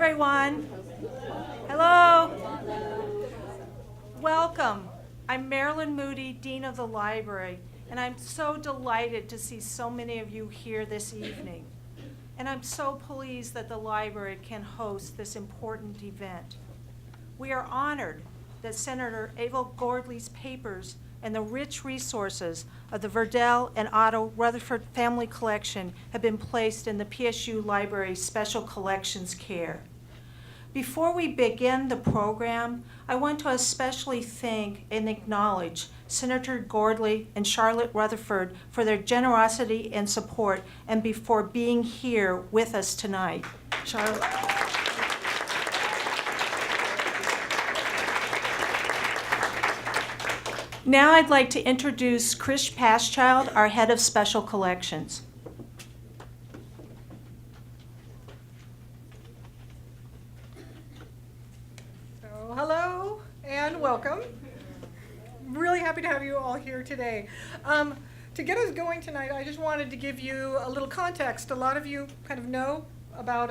everyone. Hello. Welcome. I'm Marilyn Moody, Dean of the Library, and I'm so delighted to see so many of you here this evening. And I'm so pleased that the library can host this important event. We are honored that Senator Avel Gordly's papers and the rich resources of the Verdell and Otto Rutherford family collection have been placed in the PSU Library Special Collections care. Before we begin the program, I want to especially thank and acknowledge Senator Gordly and Charlotte Rutherford for their generosity and support and for being here with us tonight. Charlotte. Now I'd like to introduce Chris Paschild, our head of Special Collections. So, hello and welcome. Really happy to have you all here today. To get us going tonight, I just wanted to give you a little context. A lot of you kind of know about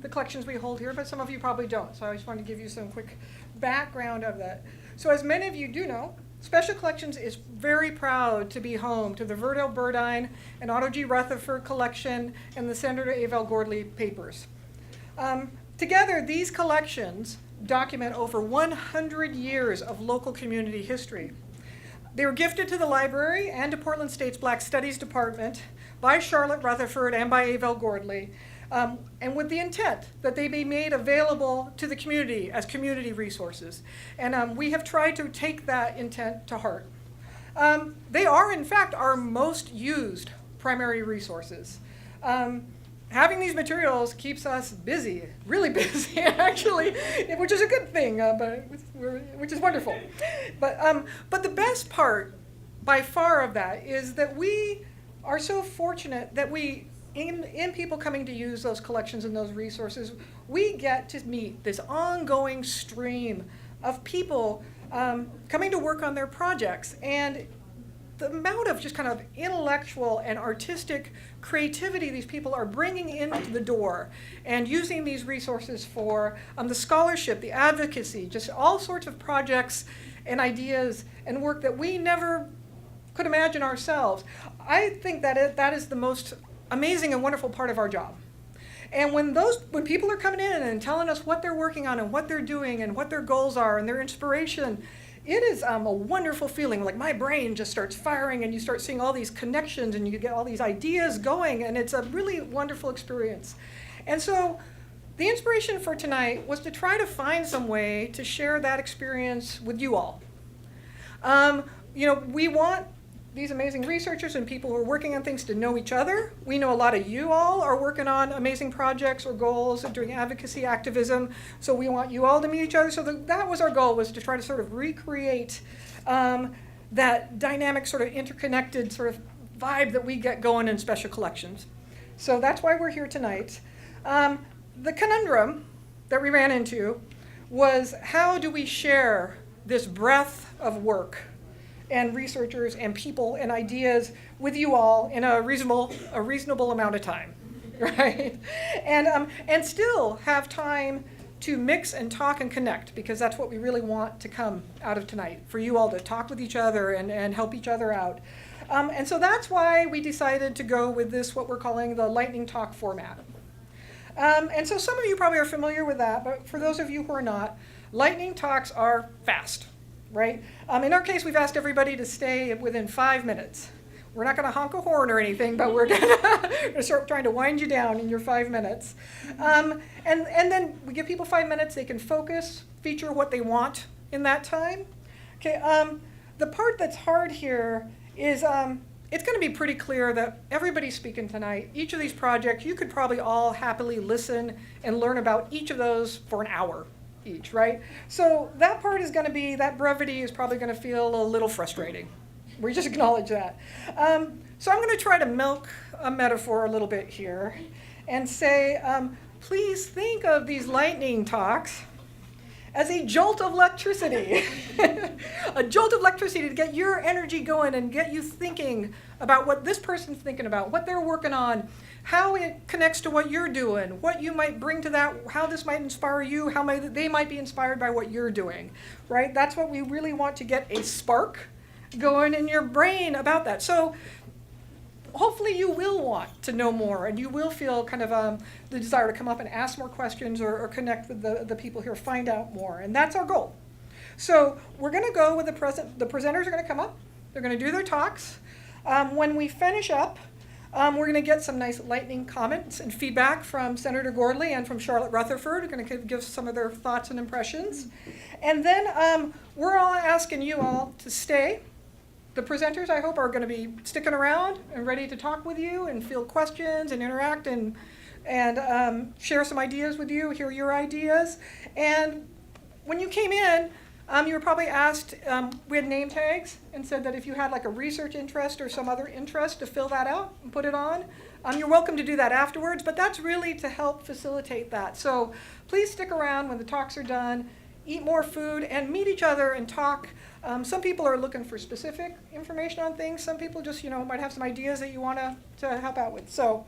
the collections we hold here, but some of you probably don't. So I just wanted to give you some quick background of that. So as many of you do know, Special Collections is very proud to be home to the Verdell and Otto Rutherford collection and the Senator Avel Gordly papers. Together, these collections document over 100 years of local community history. They were gifted to the library and to Portland State's Black Studies Department by Charlotte Rutherford and by Avel Gordly, and with the intent that they be made available to the community as community resources. And we have tried to take that intent to heart. They are, in fact, our most used primary resources. Having these materials keeps us busy, really busy, actually, which is a good thing, which is wonderful. But the best part, by far, of that is that we are so fortunate that in people coming to use those collections and those resources, we get to meet this ongoing stream of people coming to work on their projects. And the amount of just kind of intellectual and artistic creativity these people are bringing into the door and using these resources for the scholarship, the advocacy, just all sorts of projects and ideas and work that we never could imagine ourselves. I think that is the most amazing and wonderful part of our job. And when people are coming in and telling us what they're working on and what they're doing and what their goals are and their inspiration, it is a wonderful feeling. Like my brain just starts firing and you start seeing all these connections and you get all these ideas going, and it's a really wonderful experience. And so the inspiration for tonight was to try to find some way to share that experience with you all. We want these amazing researchers and people who are working on things to know each other. We know a lot of you all are working on amazing projects or goals and doing advocacy activism, so we want you all to meet each other. So that was our goal, was to try to sort of recreate that dynamic, sort of interconnected sort of vibe that we get going in Special Collections. So that's why we're here tonight. The conundrum that we ran into was, how do we share this breadth of work and researchers and people and ideas with you all in a reasonable amount of time, right? And still have time to mix and talk and connect, because that's what we really want to come out of tonight, for you all to talk with each other and help each other out. And so that's why we decided to go with this, what we're calling the lightning talk format. And so some of you probably are familiar with that, but for those of you who are not, lightning talks are fast. Right? In our case, we've asked everybody to stay within 5 minutes. We're not going to honk a horn or anything, but we're going to start trying to wind you down in your 5 minutes. And then we give people 5 minutes. They can focus, feature what they want in that time. Okay. The part that's hard here is it's going to be pretty clear that everybody's speaking tonight. Each of these projects, you could probably all happily listen and learn about each of those for an hour each, right? So that part is going to be, that brevity is probably going to feel a little frustrating. We just acknowledge that. So I'm going to try to milk a metaphor a little bit here and say, please think of these lightning talks as a jolt of electricity. A jolt of electricity to get your energy going and get you thinking about what this person's thinking about, what they're working on, how it connects to what you're doing, what you might bring to that, how this might inspire you, how they might be inspired by what you're doing, right? That's what we really want, to get a spark going in your brain about that. So hopefully you will want to know more, and you will feel kind of the desire to come up and ask more questions, or connect with the people here, find out more, and that's our goal. So we're going to go with the presenters are going to come up, they're going to do their talks. When we finish up, we're going to get some nice lightning comments and feedback from Senator Gordly and from Charlotte Rutherford. We're going to give some of their thoughts and impressions. And then we're all asking you all to stay. The presenters, I hope, are going to be sticking around and ready to talk with you and field questions and interact and share some ideas with you, hear your ideas. And when you came in, you were probably asked, we had name tags and said that if you had like a research interest or some other interest, to fill that out and put it on. You're welcome to do that afterwards, but that's really to help facilitate that. So please stick around when the talks are done, eat more food, and meet each other and talk. Some people are looking for specific information on things. Some people just, might have some ideas that you want to help out with. So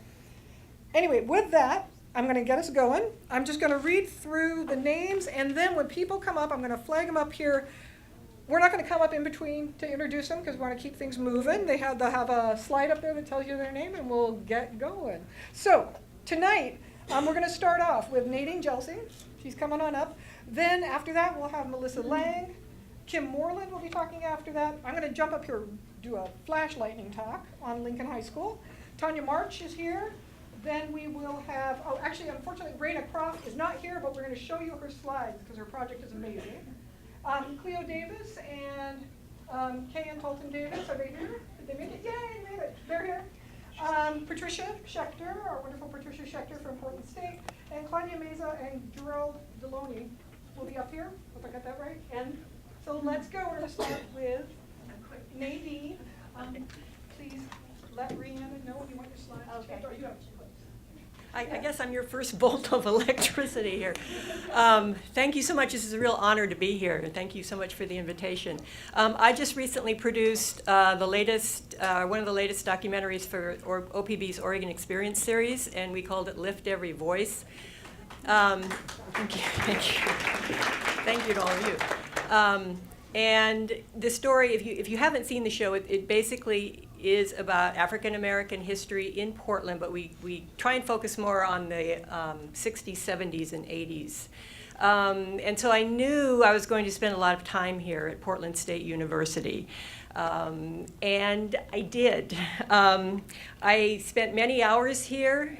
anyway, with that, I'm going to get us going. I'm just going to read through the names, and then when people come up, I'm going to flag them up here. We're not going to come up in between to introduce them because we want to keep things moving. They'll have a slide up there that tells you their name, and we'll get going. So tonight, we're going to start off with Nadine Jelsing. She's coming on up. Then after that, we'll have Melissa Lang. Kim Moreland will be talking after that. I'm going to jump up here and do a flash lightning talk on Lincoln High School. Tanya March is here. Then we will have, actually, unfortunately, Raina Croft is not here, but we're going to show you her slides because her project is amazing. Cleo Davis and Kay and Tolton Davis, are they here? Did they make it? Yay, they made it. They're here. Patricia Schechter, our wonderful Patricia Schechter from Portland State, and Claudia Meza and Gerald Deloney will be up here. Hope I got that right. And so let's go. We're going to start with Nadine. Please let Rhiannon know if you want your slides. Okay. Or you have I guess I'm your first bolt of electricity here. Thank you so much. This is a real honor to be here. Thank you so much for the invitation. I just recently produced one of the latest documentaries for OPB's Oregon Experience series, and we called it Lift Every Voice. Thank you. Thank you to all of you. And the story, if you haven't seen the show, it basically is about African American history in Portland, but we try and focus more on the 60s, 70s, and 80s. And so I knew I was going to spend a lot of time here at Portland State University. And I did. I spent many hours here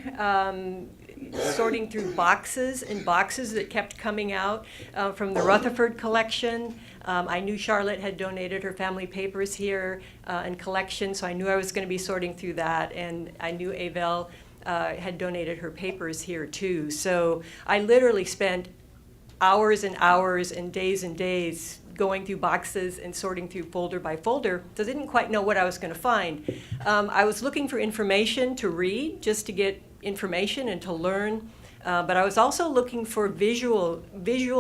sorting through boxes and boxes that kept coming out from the Rutherford collection. I knew Charlotte had donated her family papers here and collection, so I knew I was going to be sorting through that, and I knew Avel had donated her papers here too. So I literally spent hours and hours and days going through boxes and sorting through folder by folder, so I didn't quite know what I was going to find. I was looking for information to read, just to get information and to learn. But I was also looking for visual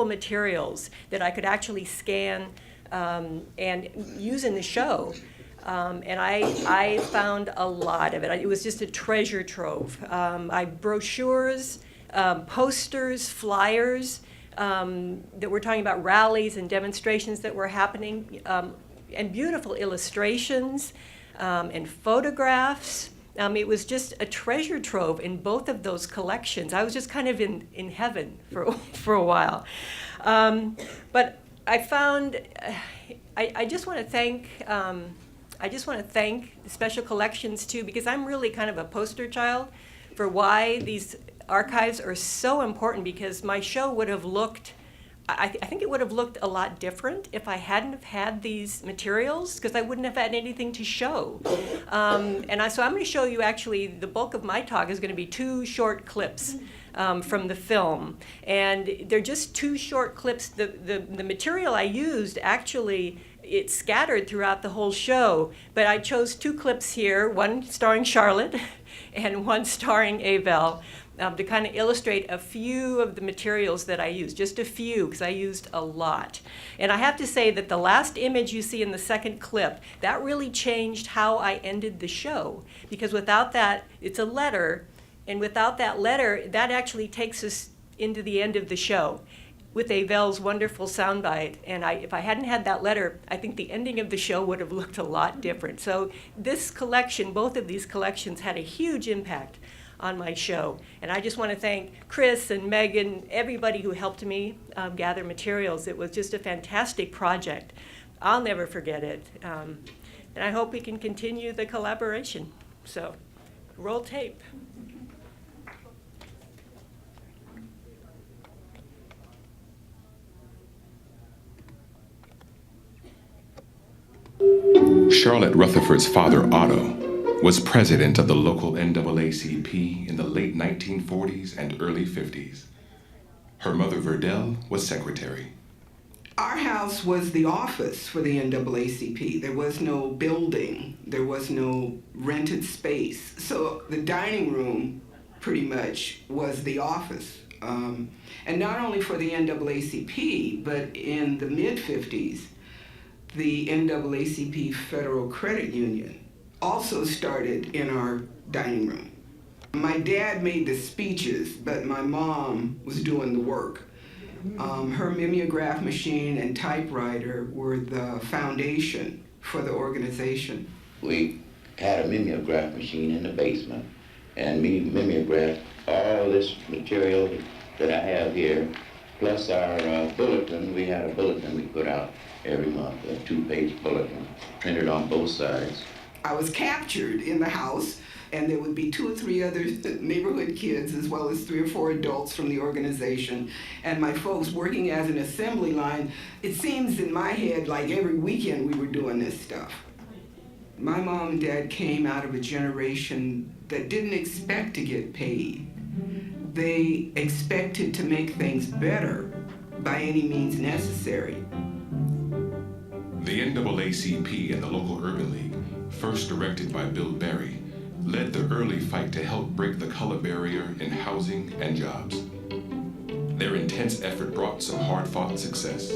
materials that I could actually scan and use in the show. And I found a lot of it. It was just a treasure trove. Brochures, posters, flyers that were talking about rallies and demonstrations that were happening, and beautiful illustrations and photographs. It was just a treasure trove in both of those collections. I was just kind of in heaven for a while. But I found, I just want to thank the Special Collections too, because I'm really kind of a poster child for why these archives are so important, because my show would have looked, I think it would have looked a lot different if I hadn't have had these materials, because I wouldn't have had anything to show. So I'm going to show you, actually, the bulk of my talk is going to be 2 short clips from the film. And they're just 2 short clips. The material I used, actually, it's scattered throughout the whole show, but I chose 2 clips here, one starring Charlotte and one starring Avel. to kind of illustrate a few of the materials that I used, just a few, because I used a lot. And I have to say that the last image you see in the second clip, that really changed how I ended the show, because without that, it's a letter, and without that letter, that actually takes us into the end of the show with Avel's wonderful soundbite. And if I hadn't had that letter, I think the ending of the show would have looked a lot different. So this collection, both of these collections, had a huge impact on my show. And I just want to thank Chris and Megan, everybody who helped me gather materials. It was just a fantastic project. I'll never forget it. And I hope we can continue the collaboration. So, roll tape. Charlotte Rutherford's father, Otto, was president of the local NAACP in the late 1940s and early 50s. Her mother, Verdell, was secretary. Our house was the office for the NAACP. There was no building. There was no rented space. So the dining room pretty much was the office. And not only for the NAACP, but in the mid-50s, the NAACP Federal Credit Union also started in our dining room. My dad made the speeches, but my mom was doing the work. Her mimeograph machine and typewriter were the foundation for the organization. We had a mimeograph machine in the basement, and we mimeographed all this material that I have here, plus our bulletin. We had a bulletin we put out every month, a 2-page bulletin, printed on both sides. I was captured in the house, and there would be 2 or 3 other neighborhood kids, as well as 3 or 4 adults from the organization, and my folks working as an assembly line. It seems in my head like every weekend we were doing this stuff. My mom and dad came out of a generation that didn't expect to get paid. They expected to make things better by any means necessary. The NAACP and the local Urban League, first directed by Bill Berry, led the early fight to help break the color barrier in housing and jobs. Their intense effort brought some hard-fought success.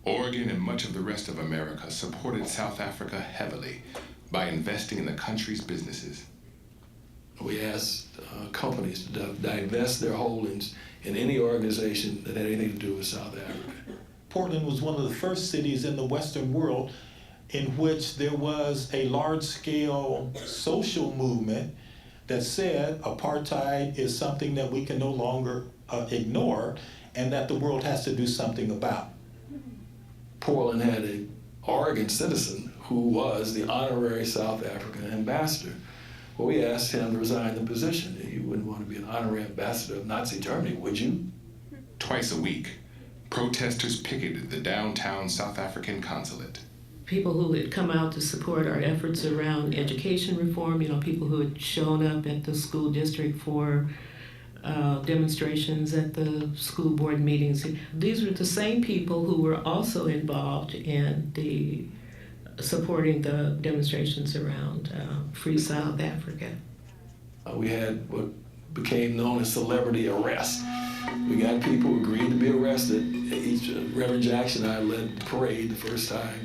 Oregon and much of the rest of America supported South Africa heavily by investing in the country's businesses. We asked companies to divest their holdings in any organization that had anything to do with South Africa. Portland was one of the first cities in the Western world in which there was a large-scale social movement that said apartheid is something that we can no longer ignore and that the world has to do something about. Portland had an Oregon citizen who was the honorary South African ambassador. Well, we asked him to resign the position. You wouldn't want to be an honorary ambassador of Nazi Germany, would you? Twice a week, protesters picketed the downtown South African consulate. People who had come out to support our efforts around education reform, people who had shown up at the school district for demonstrations at the school board meetings. These were the same people who were also involved in the supporting the demonstrations around Free South Africa. We had what became known as celebrity arrest. We got people who agreed to be arrested. Reverend Jackson and I led the parade the first time.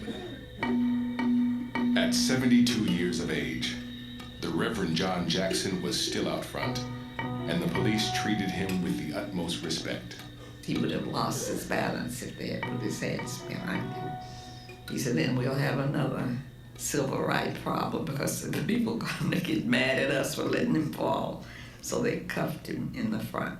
At 72 years of age, the Reverend John Jackson was still out front, and the police treated him with the utmost respect. He would have lost his balance if they had put his hands behind him. He said, then we'll have another civil rights problem because the people are going to get mad at us for letting him fall. So they cuffed him in the front.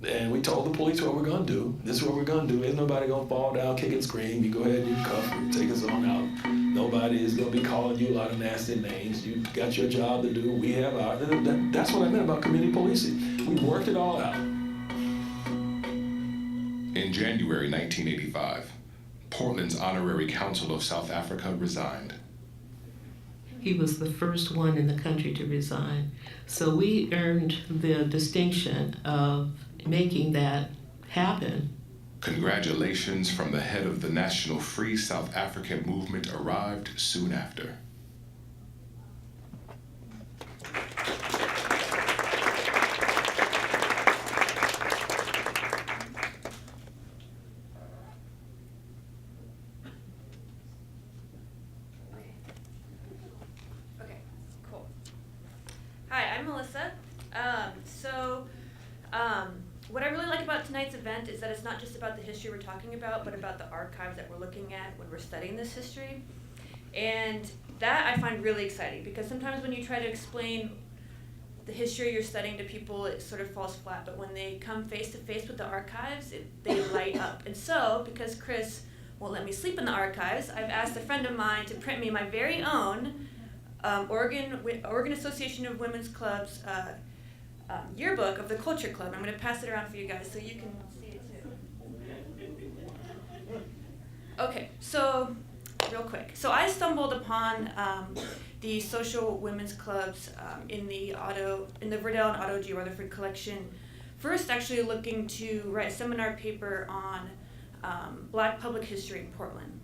And we told the police what we're going to do. This is what we're going to do. Ain't nobody going to fall down, kick and scream. You go ahead, you cuff her, take us on out. Nobody is going to be calling you a lot of nasty names. You got your job to do. We have ours. That's what I meant about community policing. We worked it all out. In January 1985, Portland's Honorary Council of South Africa resigned. He was the first one in the country to resign. So we earned the distinction of making that happen. Congratulations from the head of the National Free South African Movement arrived soon after. Okay, cool. Hi, I'm Melissa. What I really like about tonight's event is that it's not just about the history we're talking about, but about the archives that we're looking at when we're studying this history. And that I find really exciting, because sometimes when you try to explain the history you're studying to people, it sort of falls flat. But when they come face to face with the archives, they light up. And so, because Chris won't let me sleep in the archives, I've asked a friend of mine to print me my very own Oregon Association of Women's Clubs yearbook of the Culture Club. I'm going to pass it around for you guys so you can see it too. Okay, so real quick. So I stumbled upon the social women's clubs in the Verdell and Otto Rutherford collection. First, actually looking to write a seminar paper on Black public history in Portland.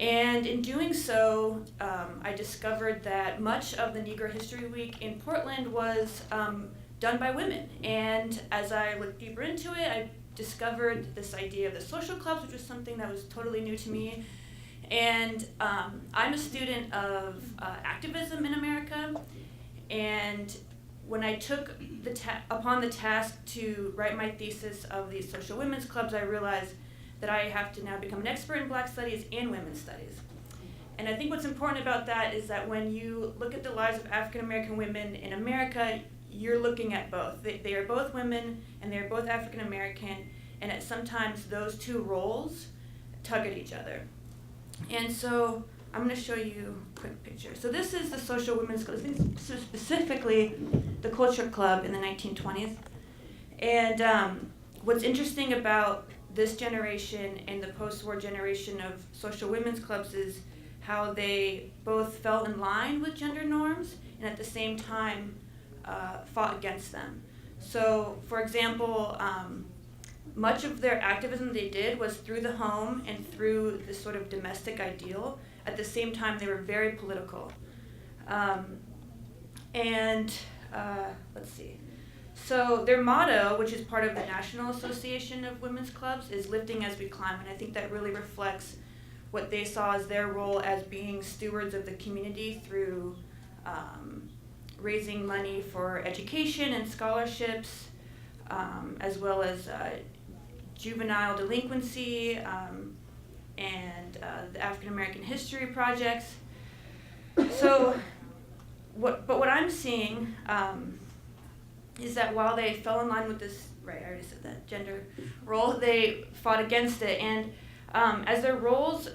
And in doing so, I discovered that much of the Negro History Week in Portland was done by women. And as I looked deeper into it, I discovered this idea of the social clubs, which was something that was totally new to me. And I'm a student of activism in America. And when I took upon the task to write my thesis of these social women's clubs, I realized that I have to now become an expert in Black studies and women's studies. And I think what's important about that is that when you look at the lives of African American women in America, you're looking at both. They are both women and they're both African American, and at sometimes those two roles tug at each other. And so I'm going to show you a quick picture. So this is the social women's club, so specifically the Culture Club in the 1920s. And what's interesting about this generation and the post-war generation of social women's clubs is how they both fell in line with gender norms and at the same time fought against them. So, for example, much of their activism they did was through the home and through this sort of domestic ideal. At the same time, they were very political. Let's see. So their motto, which is part of the National Association of Women's Clubs, is "Lifting as we climb," and I think that really reflects what they saw as their role as being stewards of the community through raising money for education and scholarships, as well as juvenile delinquency and the African American history projects. So, what I'm seeing is that while they fell in line with this, right, I already said that, gender role, they fought against it. And as their roles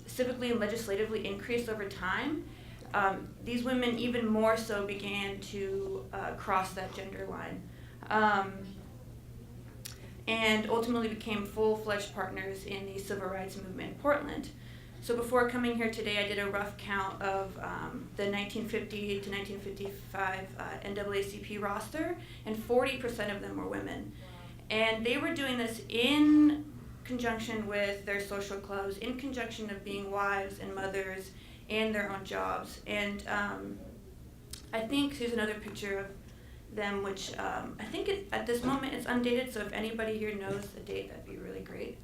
civically and legislatively increased over time, these women even more so began to cross that gender line. And ultimately became full-fledged partners in the civil rights movement in Portland. So before coming here today, I did a rough count of the 1950 to 1955 NAACP roster, and 40% of them were women. And they were doing this in conjunction with their social clubs, in conjunction of being wives and mothers and their own jobs. And I think here's another picture of them, which I think at this moment it's undated, so if anybody here knows the date, that'd be really great.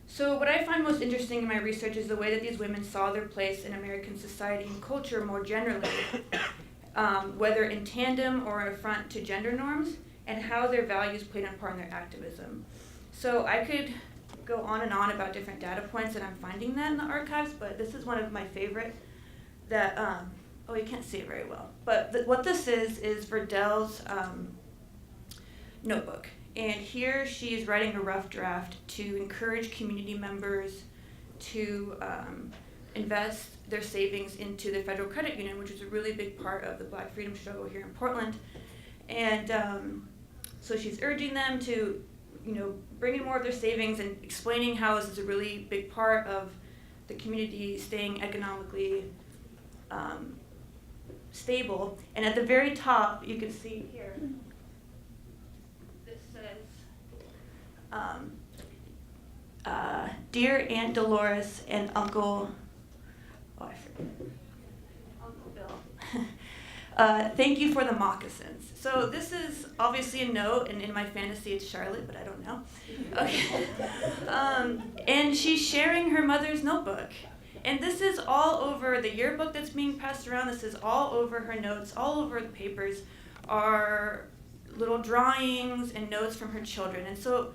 So what I find most interesting in my research is the way that these women saw their place in American society and culture more generally, whether in tandem or an affront to gender norms, and how their values played a part in their activism. So I could go on and on about different data points, and I'm finding that in the archives, but this is one of my favorite that, oh, you can't see it very well. But what this is Verdell's notebook. And here she is writing a rough draft to encourage community members to invest their savings into the Federal Credit Union, which is a really big part of the Black freedom struggle here in Portland. And so she's urging them to, bring in more of their savings and explaining how this is a really big part of the community staying economically stable. And at the very top, you can see here, this says, Dear Aunt Dolores and Uncle Bill, thank you for the moccasins. So this is obviously a note, and in my fantasy it's Charlotte, but I don't know. Okay. And she's sharing her mother's notebook. And this is all over the yearbook that's being passed around. This is all over her notes, all over the papers are little drawings and notes from her children. And so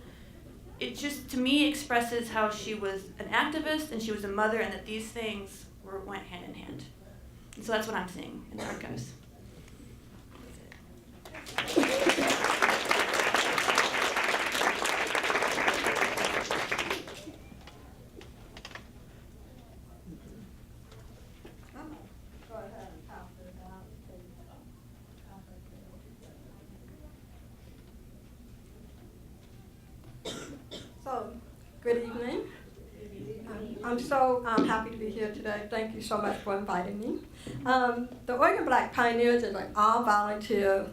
it just, to me, expresses how she was an activist and she was a mother, and that these things went hand in hand. And so that's what I'm seeing in the archives. So, good evening. I'm so happy to be here today. Thank you so much for inviting me. The Oregon Black Pioneers is an all-volunteer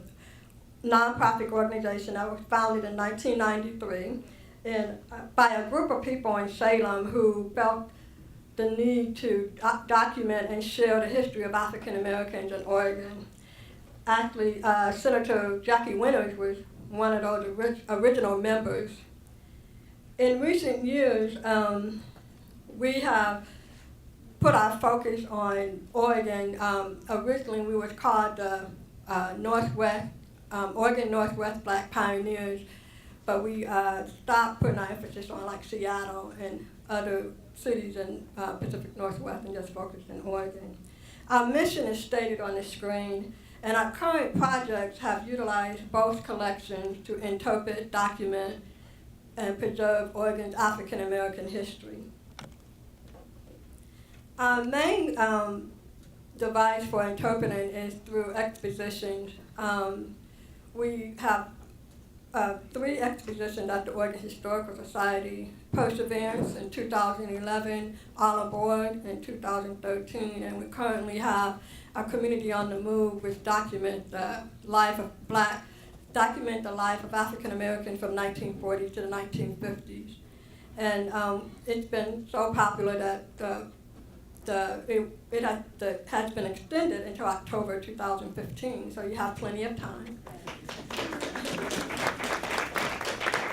nonprofit organization that was founded in 1993 by a group of people in Salem who felt the need to document and share the history of African Americans in Oregon. Actually, Senator Jackie Winters was one of those original members. In recent years, we have put our focus on Oregon. Originally, we was called the Oregon Northwest Black Pioneers, but we stopped putting our emphasis on like Seattle and other cities in Pacific Northwest and just focused in Oregon. Our mission is stated on the screen, and our current projects have utilized both collections to interpret, document, and preserve Oregon's African American history. Our main device for interpreting is through expositions. We have 3 expositions at the Oregon Historical Society: Perseverance in 2011, All Aboard in 2013, and we currently have a Community on the Move, which documents the life of African Americans from 1940 to the 1950s. And it's been so popular that it has been extended until October 2015, so you have plenty of time.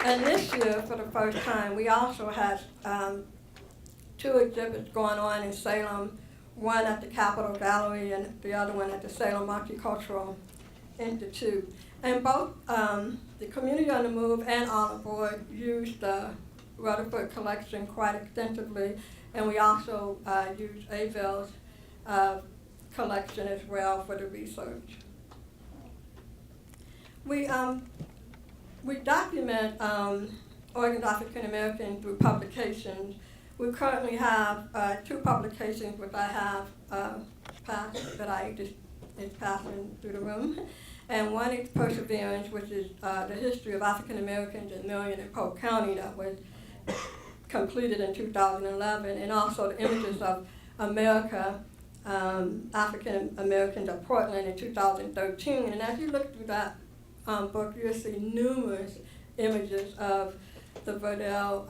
And this year, for the first time, we also had 2 exhibits going on in Salem, one at the Capitol Gallery and the other one at the Salem Multicultural Institute. And both the Community on the Move and All Aboard used the Rutherford collection quite extensively, and we also used Avel's collection as well for the research. We document Oregon's African American through publications. We currently have 2 publications which I have passed that I just is passing through the room. And one is Perseverance, which is the history of African Americans in Marion and Polk County that was completed in 2011, and also the images of America, African Americans of Portland in 2013. And as you look through that book, you'll see numerous images of the Verdell,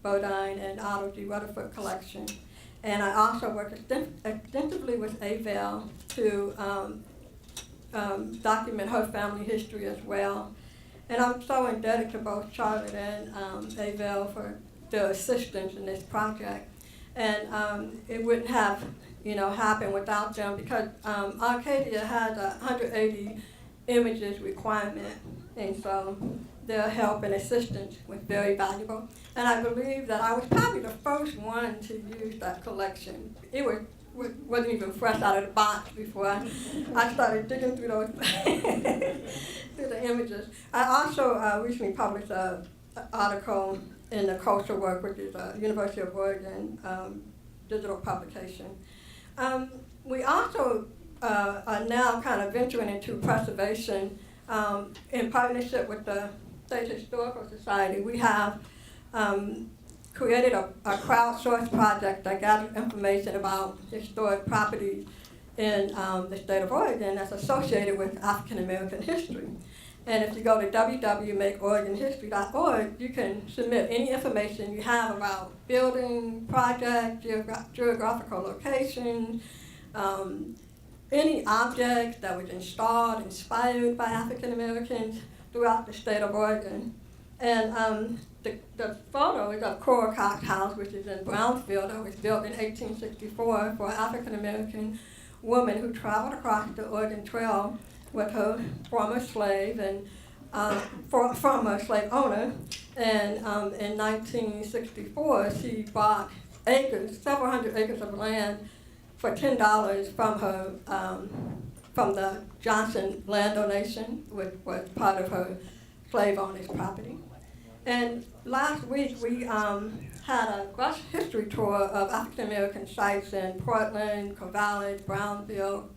Gordly and Otto Rutherford collection. And I also work extensively with Avel to document her family history as well. And I'm so indebted to both Charlotte and Avel for their assistance in this project. And it wouldn't have, happened without them, because Arcadia has a 180 images requirement, and so their help and assistance was very valuable. And I believe that I was probably the first one to use that collection. It wasn't even fresh out of the box before I started digging through those through the images. I also recently published an article in the Culture Work, which is a University of Oregon digital publication. We also are now kind of venturing into preservation in partnership with the State Historical Society. We have created a crowdsourced project that gathered information about historic properties in the state of Oregon that's associated with African American history. And if you go to www.makeoregonhistory.org, you can submit any information you have about building, project, geographical locations, any objects that was installed, inspired by African Americans throughout the state of Oregon. And the photo is of Cora Cox House, which is in Brownsville, that was built in 1864 for an African American woman who traveled across the Oregon Trail with her former slave and former slave owner. And in 1964, she bought acres, several hundred acres of land for $10 from her, from the Johnson land donation, which was part of her slave owner's property. And last week we had a bus history tour of African American sites in Portland, Corvallis, Brownsville,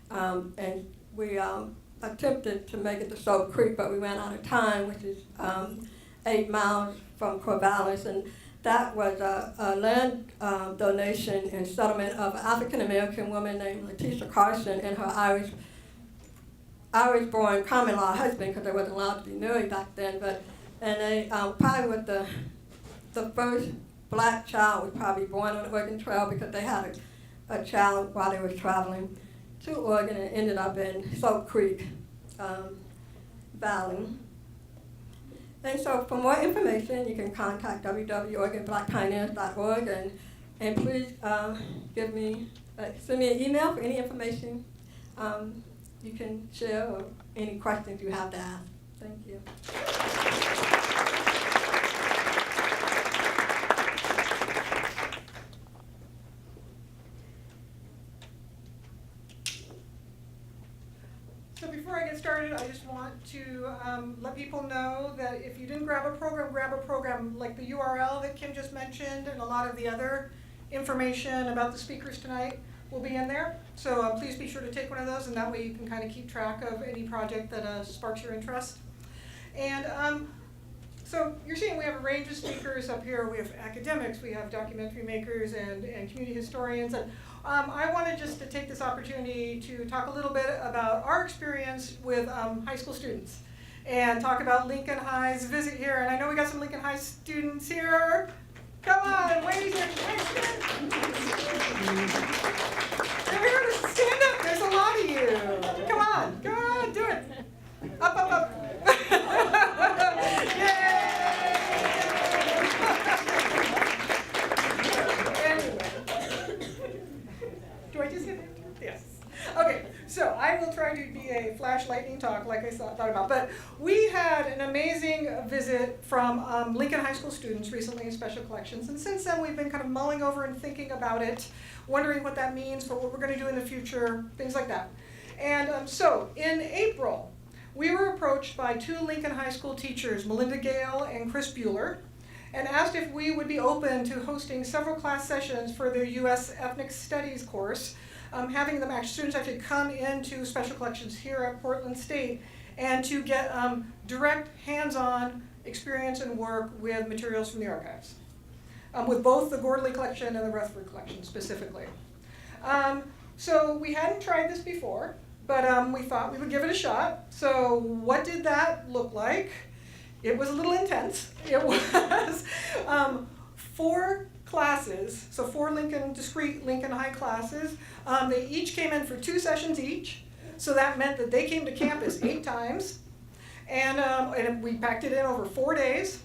and we attempted to make it to Soap Creek, but we ran out of time, which is 8 miles from Corvallis, and that was a land donation and settlement of an African American woman named Letitia Carson and her Irish-born common law husband, because they wasn't allowed to be married back then, and they probably with the first black child was probably born on the Oregon Trail because they had a child while they were traveling to Oregon and ended up in Soap Creek Valley. And so for more information, you can contact www.oregonblackpioneers.org and please send me an email for any information you can share or any questions you have to ask. Thank you. So before I get started, I just want to let people know that if you didn't grab a program like the URL that Kim just mentioned, and a lot of the other information about the speakers tonight will be in there. So please be sure to take one of those, and that way you can kind of keep track of any project that sparks your interest. And so you're seeing we have a range of speakers up here. We have academics, we have documentary makers, and community historians. And I wanted just to take this opportunity to talk a little bit about our experience with high school students and talk about Lincoln High's visit here. And I know we got some Lincoln High students here. Come on, wave your hands. Come here, stand up. There's a lot of you. Come on, do it. Up, up, up. Yay! Do I just hit it? Yes. Okay, so I will try to be a flash lightning talk like I thought about. But we had an amazing visit from Lincoln High School students recently in Special Collections. And since then, we've been kind of mulling over and thinking about it, wondering what that means for what we're going to do in the future, things like that. And so in April, we were approached by 2 Lincoln High School teachers, Melinda Gale and Chris Bueller, and asked if we would be open to hosting several class sessions for their U.S. Ethnic Studies course, having them students actually come into Special Collections here at Portland State and to get direct hands-on experience and work with materials from the archives, with both the Gordly collection and the Rutherford collection specifically. So we hadn't tried this before, but we thought we would give it a shot. So what did that look like? It was a little intense. It was 4 classes, so 4 discrete Lincoln High classes. They each came in for 2 sessions each. So that meant that they came to campus 8 times. And we packed it in over 4 days.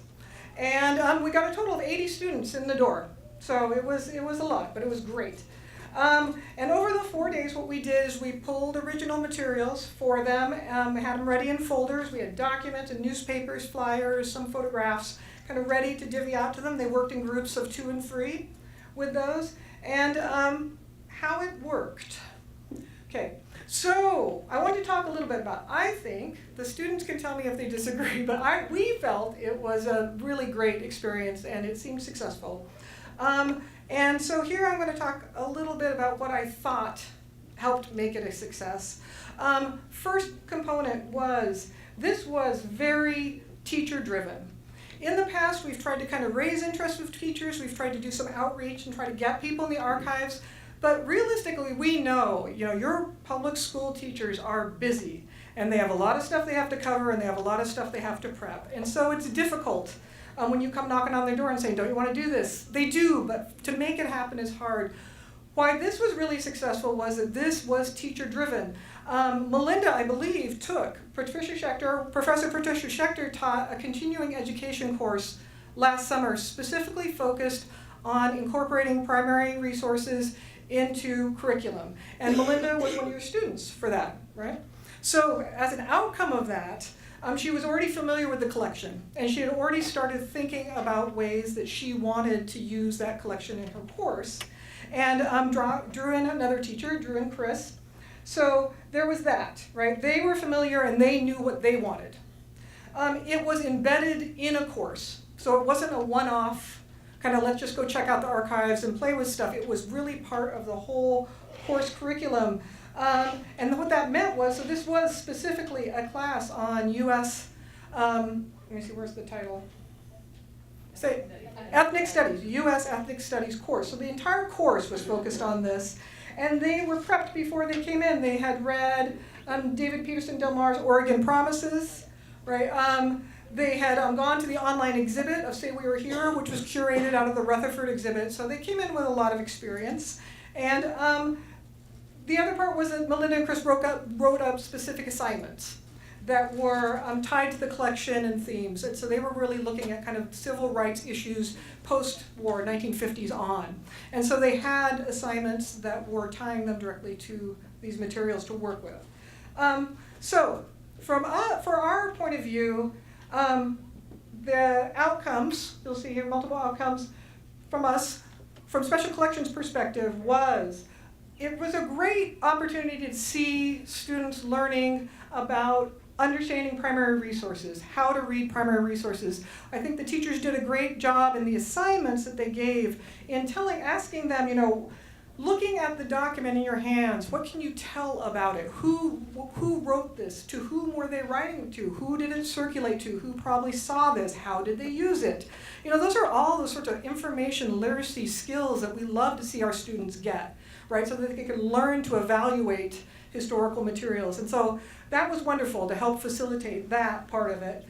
And we got a total of 80 students in the door. So it was a lot, but it was great. And over the 4 days, what we did is we pulled original materials for them, had them ready in folders. We had documents and newspapers, flyers, some photographs, kind of ready to divvy out to them. They worked in groups of 2 and 3 with those, and how it worked. Okay, so I want to talk a little bit about, I think, the students can tell me if they disagree, but we felt it was a really great experience and it seemed successful. And so here I'm going to talk a little bit about what I thought helped make it a success. First component was, this was very teacher-driven. In the past, we've tried to kind of raise interest with teachers, we've tried to do some outreach and try to get people in the archives, but realistically, we know, your public school teachers are busy, and they have a lot of stuff they have to cover, and they have a lot of stuff they have to prep, and so it's difficult when you come knocking on their door and saying, don't you want to do this? They do, but to make it happen is hard. Why this was really successful was that this was teacher-driven. Melinda, I believe, took, Professor Patricia Schechter taught a continuing education course last summer, specifically focused on incorporating primary resources into curriculum. And Melinda was one of your students for that, right? So as an outcome of that, she was already familiar with the collection, and she had already started thinking about ways that she wanted to use that collection in her course. And drew in another teacher, Drew and Chris. So there was that, right? They were familiar and they knew what they wanted. It was embedded in a course, so it wasn't a one-off, kind of let's just go check out the archives and play with stuff. It was really part of the whole course curriculum. And what that meant was, so this was specifically a class on U.S., let me see, where's the title? Say, Ethnic Studies, U.S. Ethnic Studies course. So the entire course was focused on this. And they were prepped before they came in. They had read David Peterson Del Mar's Oregon Promises, right? They had gone to the online exhibit of Say We Were Here, which was curated out of the Rutherford exhibit. So they came in with a lot of experience. And the other part was that Melinda and Chris wrote up specific assignments that were tied to the collection and themes. And so they were really looking at kind of civil rights issues post-war, 1950s on. And so they had assignments that were tying them directly to these materials to work with. So for our point of view, the outcomes, you'll see here multiple outcomes from us, from Special Collections perspective, it was a great opportunity to see students learning about understanding primary resources, how to read primary resources. I think the teachers did a great job in the assignments that they gave in asking them, looking at the document in your hands, what can you tell about it? Who wrote this? To whom were they writing to? Who did it circulate to? Who probably saw this? How did they use it? Those are all the sorts of information literacy skills that we love to see our students get, right? So that they can learn to evaluate historical materials. And so that was wonderful to help facilitate that part of it.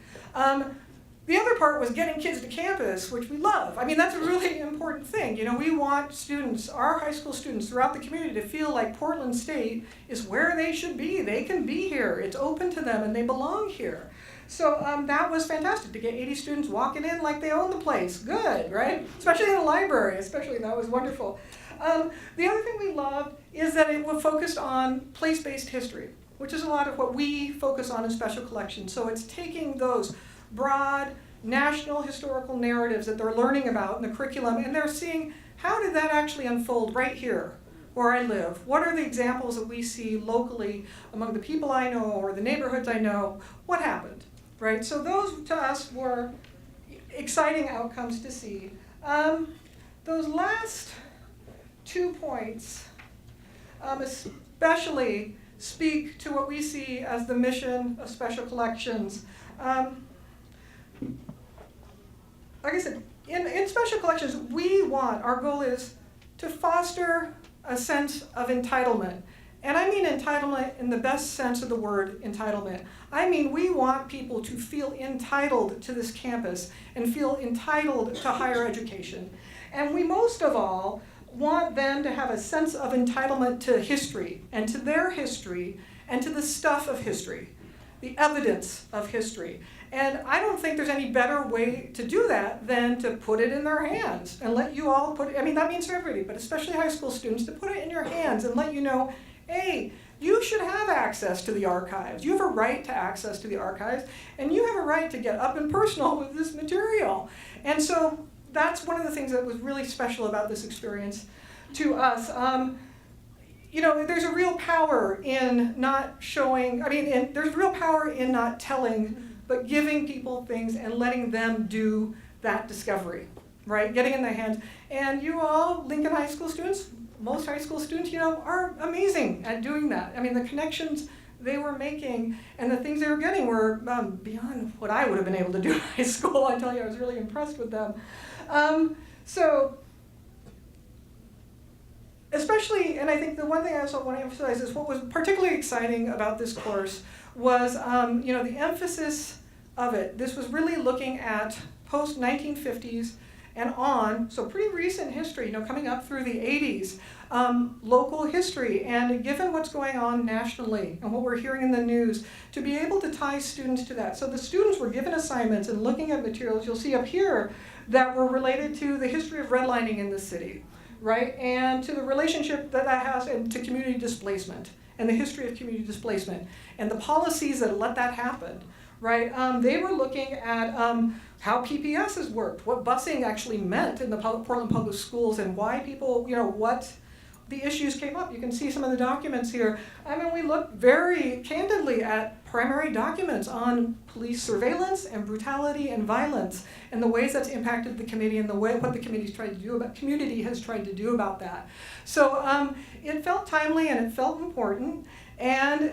The other part was getting kids to campus, which we love. I mean, that's a really important thing. We want students, our high school students throughout the community, to feel like Portland State is where they should be. They can be here. It's open to them and they belong here. So that was fantastic to get 80 students walking in like they own the place. Good, right? Especially in the library, that was wonderful. The other thing we loved is that it was focused on place-based history, which is a lot of what we focus on in Special Collections. So it's taking those broad national historical narratives that they're learning about in the curriculum, and they're seeing how did that actually unfold right here where I live? What are the examples that we see locally among the people I know or the neighborhoods I know? What happened, right? So those to us were exciting outcomes to see. Those last 2 points especially speak to what we see as the mission of Special Collections. Like I said, in Special Collections, our goal is to foster a sense of entitlement. And I mean entitlement in the best sense of the word entitlement. I mean, we want people to feel entitled to this campus and feel entitled to higher education. And we most of all want them to have a sense of entitlement to history and to their history and to the stuff of history, the evidence of history. And I don't think there's any better way to do that than to put it in their hands and let you all that means for everybody, but especially high school students, to put it in your hands and let you know, hey, you should have access to the archives. You have a right to access to the archives, and you have a right to get up and personal with this material. And so that's one of the things that was really special about this experience to us. There's a real power in not showing, there's real power in not telling, but giving people things and letting them do that discovery, right? Getting in their hands. And you all, Lincoln High School students, most high school students, are amazing at doing that. The connections they were making and the things they were getting were beyond what I would have been able to do in high school. I tell you, I was really impressed with them. So, especially, and I think the one thing I also want to emphasize is what was particularly exciting about this course was, the emphasis of it. This was really looking at post-1950s and on, so pretty recent history, coming up through the 80s, local history, and given what's going on nationally and what we're hearing in the news, to be able to tie students to that. So the students were given assignments and looking at materials, you'll see up here, that were related to the history of redlining in the city, right? And to the relationship that has and to community displacement and the history of community displacement and the policies that let that happen, right? They were looking at how PPSs worked, what busing actually meant in the Portland Public Schools and why people, what the issues came up. You can see some of the documents here. I mean, we looked very candidly at primary documents on police surveillance and brutality and violence and the ways that's impacted the committee and what the community has tried to do about that. So it felt timely and it felt important. And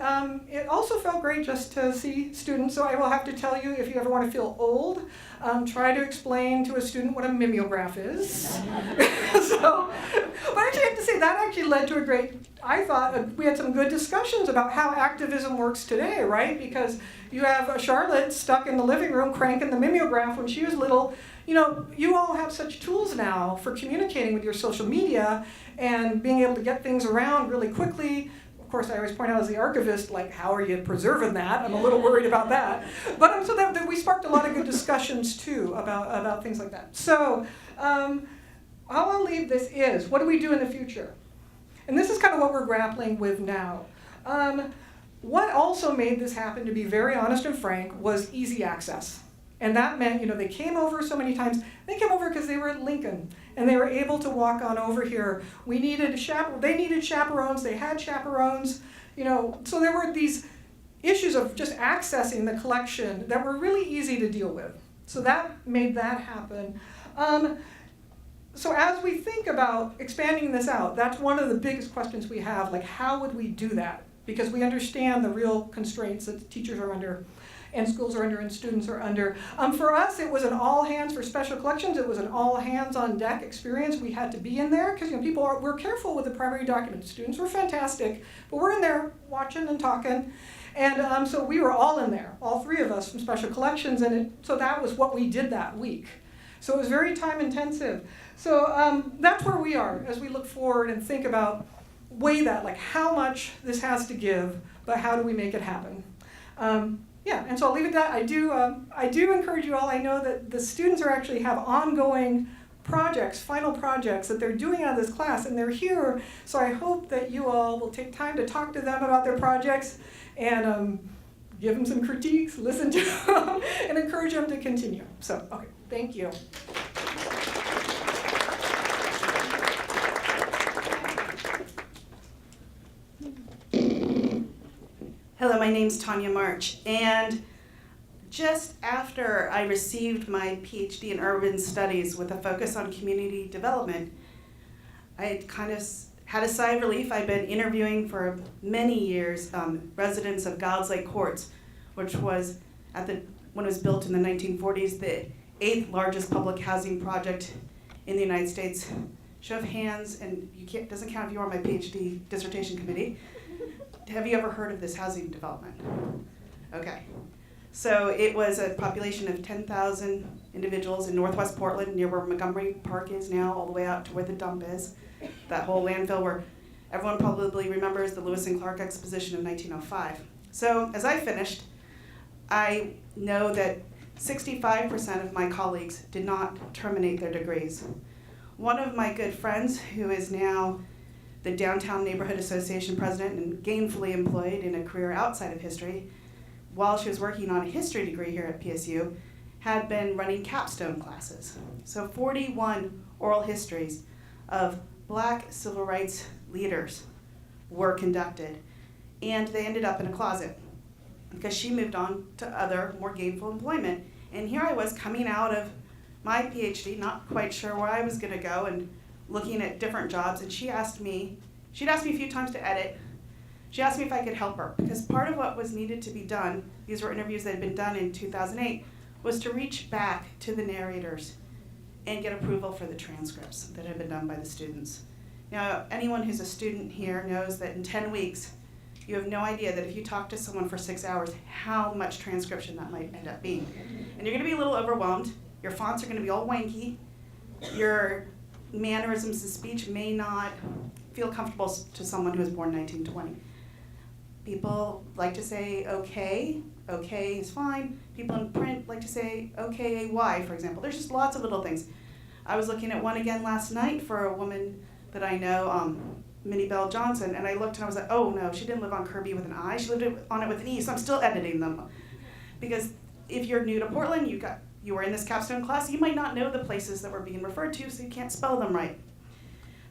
it also felt great just to see students. So I will have to tell you, if you ever want to feel old, try to explain to a student what a mimeograph is. But I actually have to say that actually led to I thought we had some good discussions about how activism works today, right? Because you have Charlotte stuck in the living room cranking the mimeograph when she was little. You all have such tools now for communicating with your social media and being able to get things around really quickly. Of course, I always point out as the archivist, how are you preserving that? I'm a little worried about that. But so that we sparked a lot of good discussions too about things like that. So how I'll leave this is, what do we do in the future? And this is kind of what we're grappling with now. What also made this happen, to be very honest and frank, was easy access. And that meant, they came over so many times. They came over because they were at Lincoln, and they were able to walk on over here. They needed chaperones, they had chaperones, so there were these issues of just accessing the collection that were really easy to deal with. So that made that happen. So as we think about expanding this out, that's one of the biggest questions we have, how would we do that? Because we understand the real constraints that teachers are under, and schools are under, and students are under. For us, it was an all hands for special collections. It was an all hands on deck experience. We had to be in there because we're careful with the primary documents. Students were fantastic, but we're in there watching and talking. And so we were all in there, all three of us from special collections, and so that was what we did that week. So it was very time intensive. So that's where we are as we look forward and think about, weigh that, how much this has to give, but how do we make it happen? Yeah, and so I'll leave it at that. I do encourage you all. I know that the students have ongoing projects, final projects that they're doing out of this class, and they're here. So I hope that you all will take time to talk to them about their projects and give them some critiques, listen to them, and encourage them to continue. So, okay, thank you. Hello, my name's Tanya March, and just after I received my PhD in urban studies with a focus on community development, I kind of had a sigh of relief. I've been interviewing for many years residents of Giles Lake Courts, which was when it was built in the 1940s, the 8th largest public housing project in the United States. Show of hands, and it doesn't count if you were on my PhD dissertation committee. Have you ever heard of this housing development? Okay. So it was a population of 10,000 individuals in northwest Portland, near where Montgomery Park is now, all the way out to where the dump is. That whole landfill where everyone probably remembers the Lewis and Clark Exposition of 1905. So as I finished, I know that 65% of my colleagues did not terminate their degrees. One of my good friends, who is now the Downtown Neighborhood Association president and gainfully employed in a career outside of history, while she was working on a history degree here at PSU, had been running capstone classes. So 41 oral histories of Black civil rights leaders were conducted, and they ended up in a closet because she moved on to other, more gainful employment. And here I was coming out of my PhD, not quite sure where I was gonna go, and looking at different jobs, and she'd asked me a few times to edit, She asked me if I could help her, because part of what was needed to be done, these were interviews that had been done in 2008, was to reach back to the narrators and get approval for the transcripts that had been done by the students. Now, anyone who's a student here knows that in 10 weeks, you have no idea that if you talk to someone for 6 hours, how much transcription that might end up being. And you're gonna be a little overwhelmed. Your fonts are gonna be all wanky. Your mannerisms of speech may not feel comfortable to someone who was born 1920. People like to say okay, okay is fine. People in print like to say okay-ay, for example. There's just lots of little things. I was looking at one again last night for a woman that I know, Minnie Bell Johnson, and I looked and I was like, oh no, she didn't live on Kirby with an I, she lived on it with an E, so I'm still editing them. Because if you're new to Portland, you were in this capstone class, you might not know the places that were being referred to, so you can't spell them right.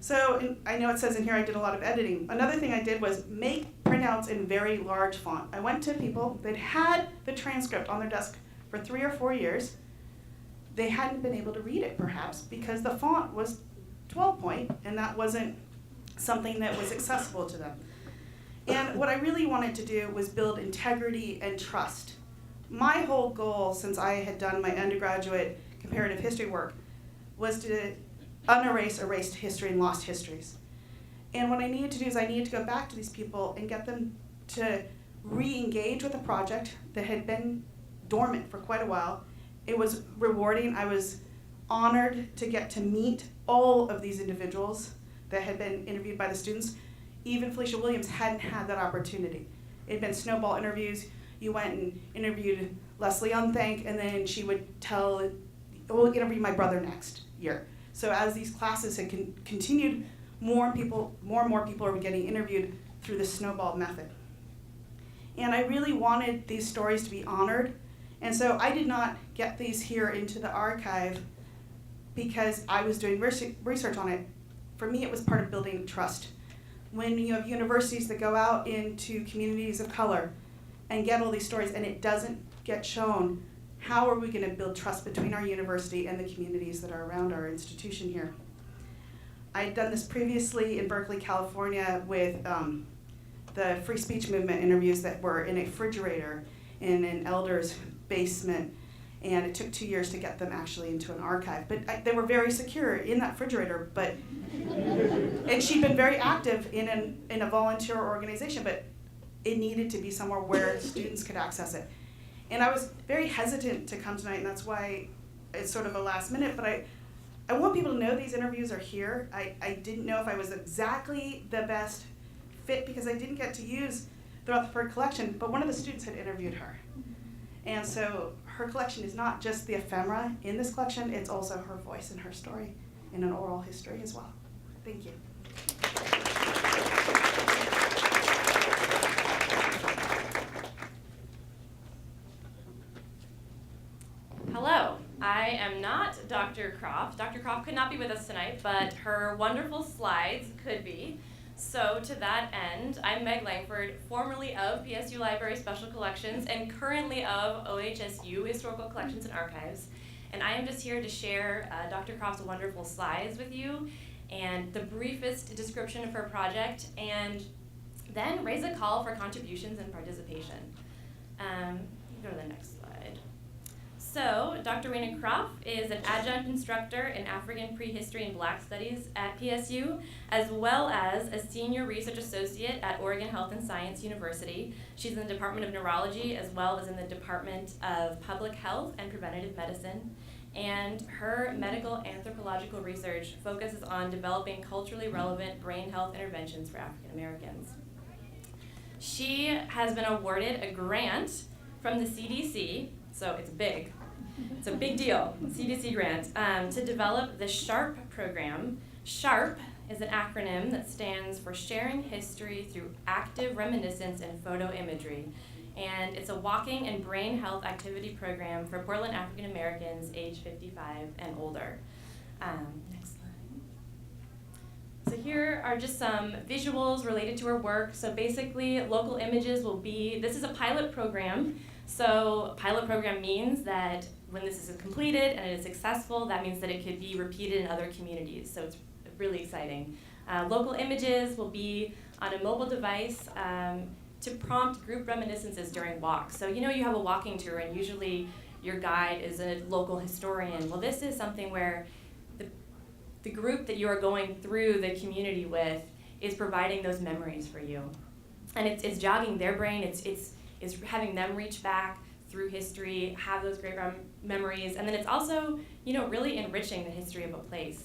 So I know it says in here I did a lot of editing. Another thing I did was make printouts in very large font. I went to people that had the transcript on their desk for 3 or 4 years. They hadn't been able to read it, perhaps, because the font was 12 point, and that wasn't something that was accessible to them. And what I really wanted to do was build integrity and trust. My whole goal, since I had done my undergraduate comparative history work, was to unerase erased history and lost histories. And what I needed to do is I needed to go back to these people and get them to re-engage with a project that had been dormant for quite a while. It was rewarding. I was honored to get to meet all of these individuals that had been interviewed by the students. Even Felicia Williams hadn't had that opportunity. It had been snowball interviews. You went and interviewed Leslie Unthank, and then she would tell, we'll interview my brother next year. So as these classes had continued, more and more people are getting interviewed through the snowball method. And I really wanted these stories to be honored. And so I did not get these here into the archive because I was doing research on it. For me, it was part of building trust. When you have universities that go out into communities of color and get all these stories and it doesn't get shown, how are we going to build trust between our university and the communities that are around our institution here? I had done this previously in Berkeley, California with the free speech movement interviews that were in a refrigerator in an elder's basement, and it took 2 years to get them actually into an archive. But they were very secure in that refrigerator, and she'd been very active in a volunteer organization, but it needed to be somewhere where students could access it. And I was very hesitant to come tonight, and that's why it's sort of a last minute, but I want people to know these interviews are here. I didn't know if I was exactly the best fit because I didn't get to use the Rutherford collection, but one of the students had interviewed her. And so her collection is not just the ephemera in this collection, it's also her voice and her story in an oral history as well. Thank you. Hello, I am not Dr. Croft. Dr. Croft could not be with us tonight, but her wonderful slides could be. So to that end, I'm Meg Langford, formerly of PSU Library Special Collections and currently of OHSU Historical Collections and Archives. And I am just here to share Dr. Croft's wonderful slides with you and the briefest description of her project, and then raise a call for contributions and participation. Go to the next slide. So, Dr. Raina Croft is an adjunct instructor in African Prehistory and Black Studies at PSU, as well as a senior research associate at Oregon Health and Science University. She's in the Department of Neurology, as well as in the Department of Public Health and Preventative Medicine. And her medical anthropological research focuses on developing culturally relevant brain health interventions for African Americans. She has been awarded a grant from the CDC, so it's big. It's a big deal, CDC grant, to develop the SHARP program. SHARP is an acronym that stands for Sharing History Through Active Reminiscence and Photo Imagery. And it's a walking and brain health activity program for Portland African Americans age 55 and older. Next slide. So here are just some visuals related to her work. So basically, local images will be, this is a pilot program. So pilot program means that when this is completed and it is successful, that means that it could be repeated in other communities. So it's really exciting. Local images will be on a mobile device to prompt group reminiscences during walks. So you know you have a walking tour and usually your guide is a local historian. Well, this is something where the group that you are going through the community with is providing those memories for you. And it's jogging their brain, it's having them reach back through history, have those great memories, and then it's also, you know, really enriching the history of a place.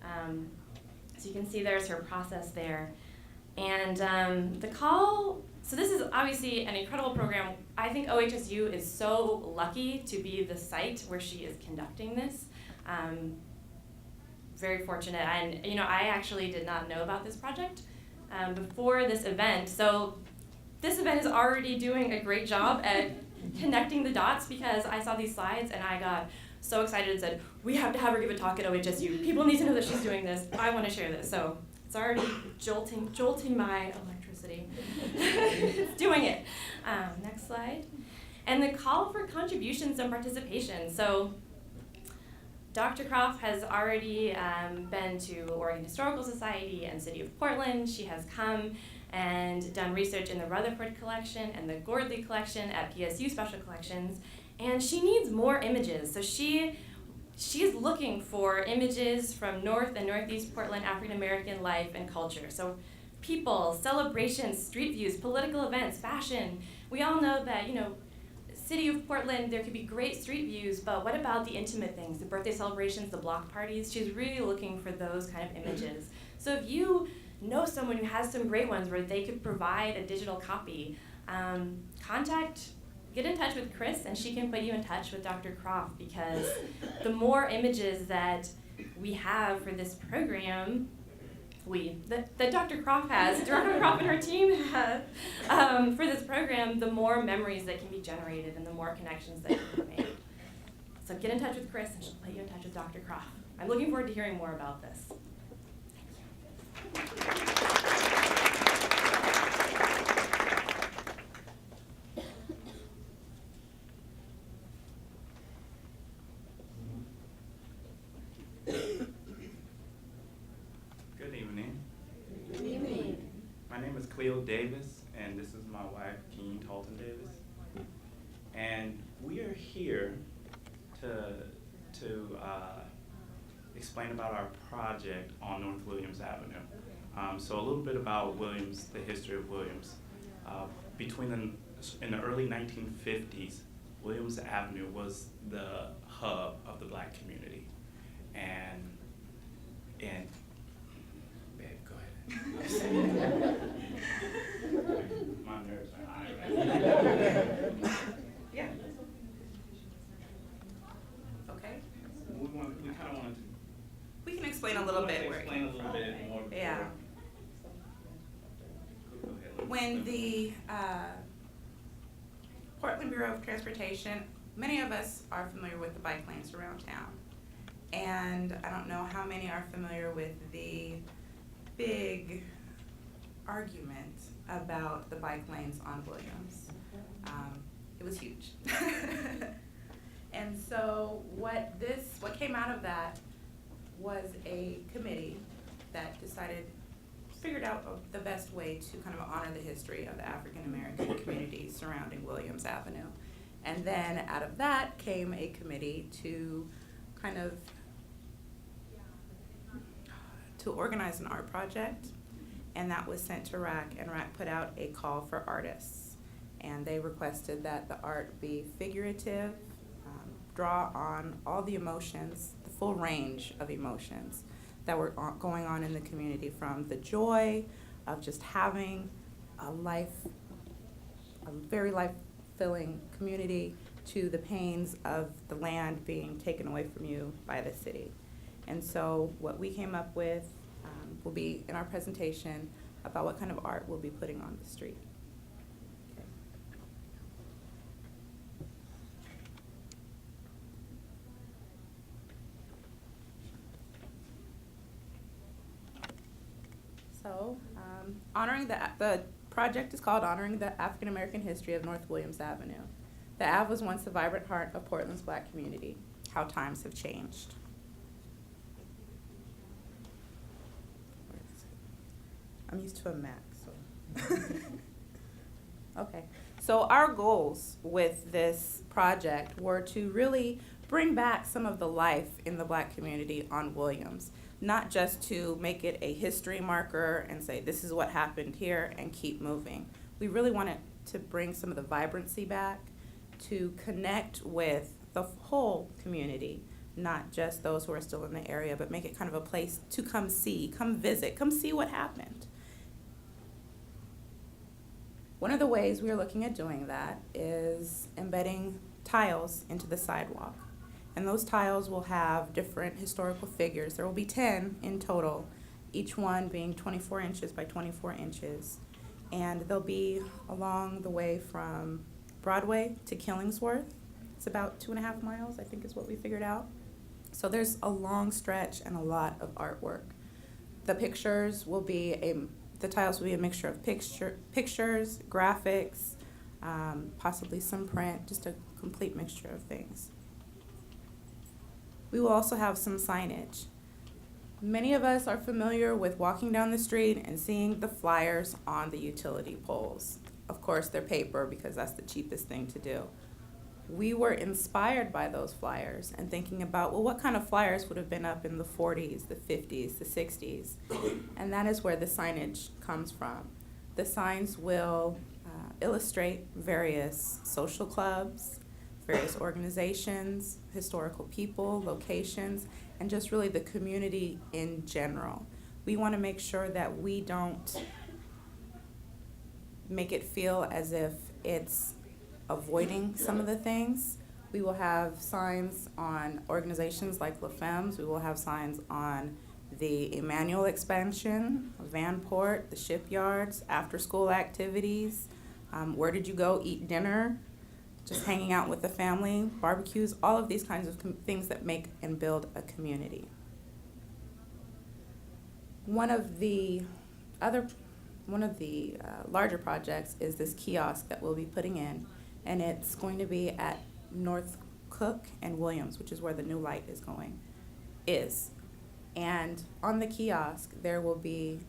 So you can see there's her process there. And the call, so this is obviously an incredible program. I think OHSU is so lucky to be the site where she is conducting this. Very fortunate, and you know, I actually did not know about this project before this event. So this event is already doing a great job at connecting the dots, because I saw these slides and I got so excited and said, we have to have her give a talk at OHSU. People need to know that she's doing this. I want to share this. So it's already jolting my electricity. It's doing it. Next slide. And the call for contributions and participation. So Dr. Croft has already been to Oregon Historical Society and City of Portland. She has come and done research in the Rutherford collection and the Gordly collection at PSU Special Collections. And she needs more images. So she is looking for images from North and Northeast Portland African American life and culture. So people, celebrations, street views, political events, fashion. We all know that, you know, City of Portland, there could be great street views, but what about the intimate things, the birthday celebrations, the block parties? She's really looking for those kind of images. So if you know someone who has some great ones where they could provide a digital copy, get in touch with Chris and she can put you in touch with Dr. Croft, because the more images that we have for this program, that Dr. Croft has, Dr. Croft and her team have for this program, the more memories that can be generated and the more connections that can be made. So get in touch with Chris and she'll put you in touch with Dr. Croft. I'm looking forward to hearing more about this. Good evening. Good evening. My name is Cleo Davis, and this is my wife, Keen Talton Davis. And we are here to explain about our project on North Williams Avenue. So a little bit about Williams, the history of Williams. In the early 1950s, Williams Avenue was the hub of the Black community. And babe, go ahead. My nerves are high. Yeah. Okay. We kind of wanted to. We can explain a little bit. Explain a little bit more. Yeah. Go ahead. When the Portland Bureau of Transportation, many of us are familiar with the bike lanes around town. And I don't know how many are familiar with the big argument about the bike lanes on Williams. It was huge. And so what came out of that was a committee that figured out the best way to kind of honor the history of the African American community surrounding Williams Avenue. And then out of that came a committee to organize an art project, and that was sent to RAC, and RAC put out a call for artists. And they requested that the art be figurative, draw on all the emotions, the full range of emotions that were going on in the community, from the joy of just having a very life-filling community, to the pains of the land being taken away from you by the city. And so what we came up with will be in our presentation about what kind of art we'll be putting on the street. So, the project is called Honoring the African American History of North Williams Avenue. The Ave was once the vibrant heart of Portland's Black community. How times have changed. I'm used to a Mac, so. Okay, so our goals with this project were to really bring back some of the life in the Black community on Williams, not just to make it a history marker and say this is what happened here and keep moving. We really wanted to bring some of the vibrancy back, to connect with the whole community, not just those who are still in the area, but make it kind of a place to come see, come visit, come see what happened. One of the ways we are looking at doing that is embedding tiles into the sidewalk. And those tiles will have different historical figures. There will be 10 in total, each one being 24 inches by 24 inches. And they'll be along the way from Broadway to Killingsworth. It's about 2.5 miles, I think is what we figured out. So there's a long stretch and a lot of artwork. The pictures will be the tiles will be a mixture of pictures, graphics, possibly some print, just a complete mixture of things. We will also have some signage. Many of us are familiar with walking down the street and seeing the flyers on the utility poles. Of course, they're paper because that's the cheapest thing to do. We were inspired by those flyers and thinking about, well, what kind of flyers would have been up in the 40s, the 50s, the 60s? And that is where the signage comes from. The signs will illustrate various social clubs, various organizations, historical people, locations, and just really the community in general. We want to make sure that we don't make it feel as if it's avoiding some of the things. We will have signs on organizations like La Femmes. We will have signs on the Emmanuel expansion, Vanport, the shipyards, after-school activities, where did you go eat dinner, just hanging out with the family, barbecues, all of these kinds of things that make and build a community. One of the larger projects is this kiosk that we'll be putting in, and it's going to be at North Cook and Williams, which is where the new light is. And on the kiosk, there will be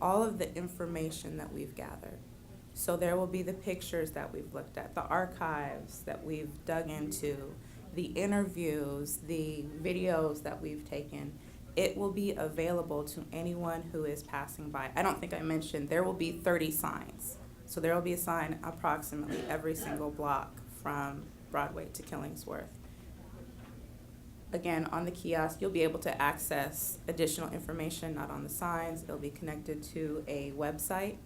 all of the information that we've gathered. So there will be the pictures that we've looked at, the archives that we've dug into, the interviews, the videos that we've taken. It will be available to anyone who is passing by. I don't think I mentioned, there will be 30 signs. So there will be a sign approximately every single block from Broadway to Killingsworth. Again, on the kiosk, you'll be able to access additional information, not on the signs. It'll be connected to a website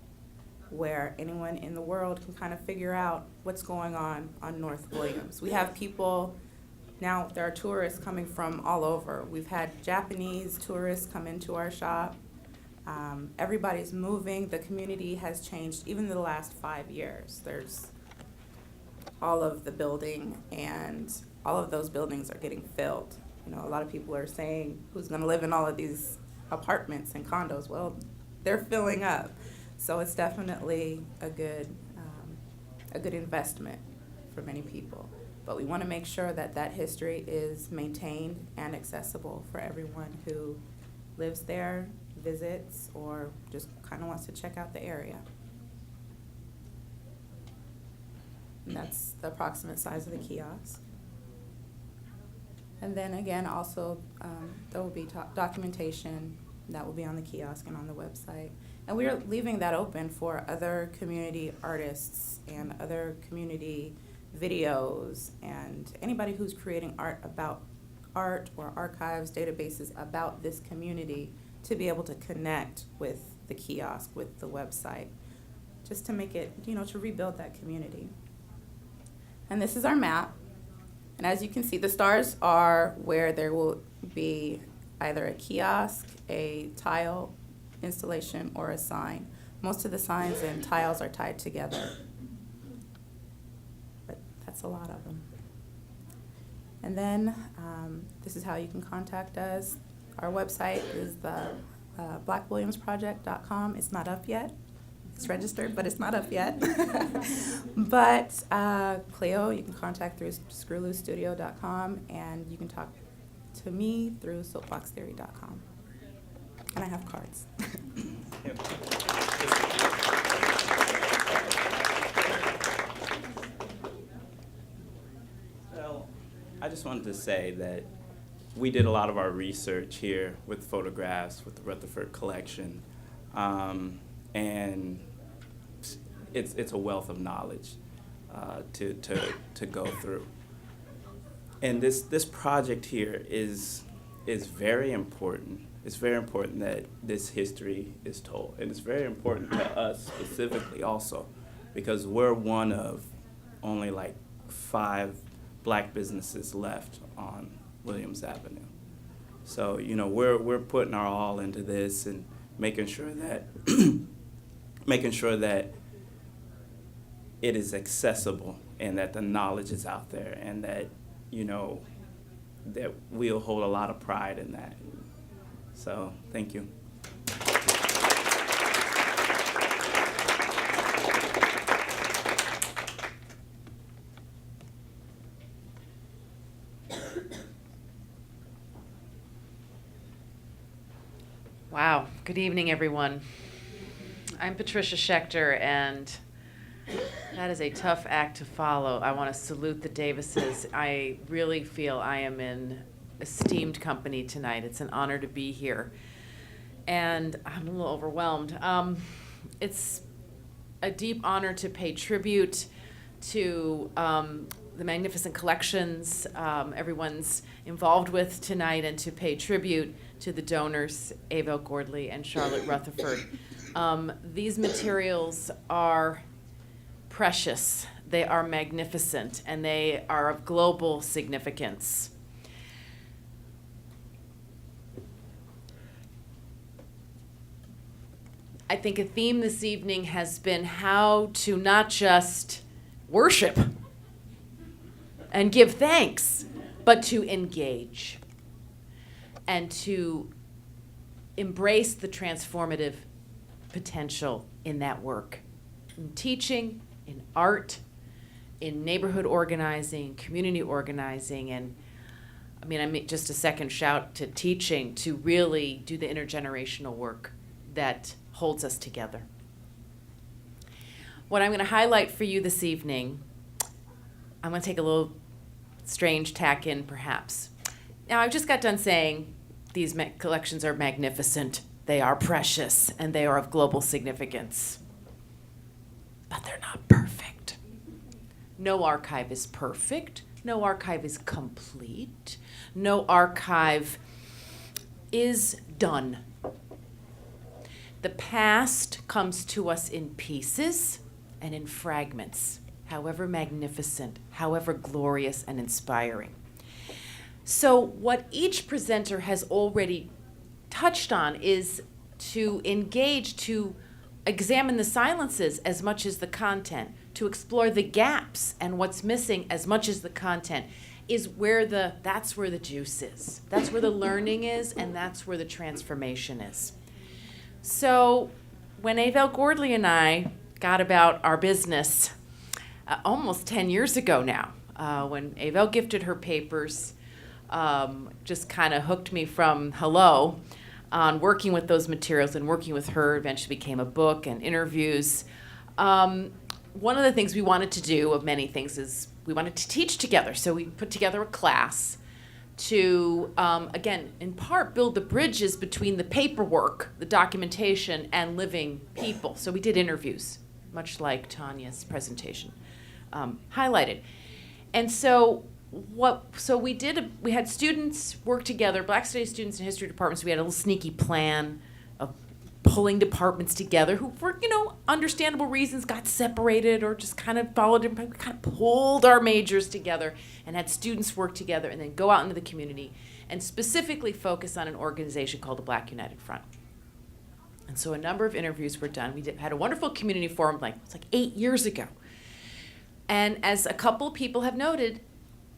where anyone in the world can kind of figure out what's going on North Williams. We have people, now there are tourists coming from all over. We've had Japanese tourists come into our shop. Everybody's moving. The community has changed even in the last 5 years. There's all of the building, and all of those buildings are getting filled. You know, a lot of people are saying, who's gonna live in all of these apartments and condos? Well, they're filling up. So it's definitely a good investment for many people. But we wanna make sure that that history is maintained and accessible for everyone who lives there, visits, or just kinda wants to check out the area. And that's the approximate size of the kiosk. And then again, also, there will be documentation that will be on the kiosk and on the website. And we are leaving that open for other community artists and other community videos and anybody who's creating art or archives, databases about this community to be able to connect with the kiosk, with the website, just to make it, to rebuild that community. And this is our map. And as you can see, the stars are where there will be either a kiosk, a tile installation, or a sign. Most of the signs and tiles are tied together, but that's a lot of them. And then this is how you can contact us. Our website is the blackwilliamsproject.com. It's not up yet. It's registered, but it's not up yet. But Cleo, you can contact through screwloosestudio.com, and you can talk to me through soapboxtheory.com. And I have cards. So I just wanted to say that we did a lot of our research here with photographs with the Rutherford collection, and it's a wealth of knowledge to go through. And this project here is very important. It's very important that this history is told, and it's very important to us specifically also, because we're one of only like 5 black businesses left on Williams Avenue. So, you know, we're putting our all into this and making sure that it is accessible and that the knowledge is out there, and that, you know, that we'll hold a lot of pride in that. So, thank you. Wow, good evening, everyone. I'm Patricia Schechter, and that is a tough act to follow. I want to salute the Davises. I really feel I am in esteemed company tonight. It's an honor to be here, and I'm a little overwhelmed. It's a deep honor to pay tribute to the magnificent collections everyone's involved with tonight, and to pay tribute to the donors, Avel Gordly and Charlotte Rutherford. These materials are precious, they are magnificent, and they are of global significance. I think a theme this evening has been how to not just worship and give thanks, but to engage and to embrace the transformative potential in that work, in teaching, in art, in neighborhood organizing, community organizing, and I mean just a second shout to teaching, to really do the intergenerational work that holds us together. What I'm going to highlight for you this evening, I'm going to take a little strange tack in perhaps. Now, I've just got done saying these collections are magnificent, they are precious, and they are of global significance. But they're not perfect. No archive is perfect. No archive is complete. No archive is done. The past comes to us in pieces and in fragments, however magnificent, however glorious and inspiring. So what each presenter has already touched on is to engage, to examine the silences as much as the content, to explore the gaps and what's missing as much as the content, that's where the juice is. That's where the learning is, and that's where the transformation is. So when Avel Gordly and I got about our business almost 10 years ago now, when Avel gifted her papers, just kind of hooked me from hello on working with those materials, and working with her eventually became a book and interviews. One of the things we wanted to do, of many things, is we wanted to teach together. So we put together a class to, again, in part, build the bridges between the paperwork, the documentation, and living people. So we did interviews, much like Tanya's presentation highlighted. And so we had students work together, Black Studies students and history departments. We had a little sneaky plan of pulling departments together who, for understandable reasons, got separated or just kind of followed it. We kind of pulled our majors together and had students work together and then go out into the community and specifically focus on an organization called the Black United Front. And so a number of interviews were done. We had a wonderful community forum, it's like 8 years ago. And as a couple of people have noted,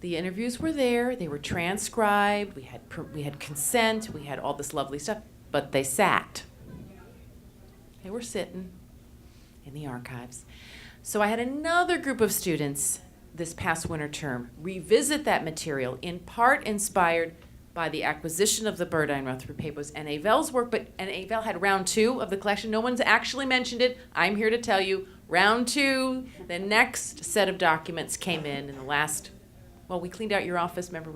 the interviews were there, they were transcribed, we had consent, we had all this lovely stuff, but they sat. They were sitting in the archives. So I had another group of students this past winter term revisit that material, in part inspired by the acquisition of the Verdell and Otto Rutherford papers and Avel's work, and Avel had round 2 of the collection. No one's actually mentioned it. I'm here to tell you, round 2, the next set of documents came in the last well, we cleaned out your office. Remember,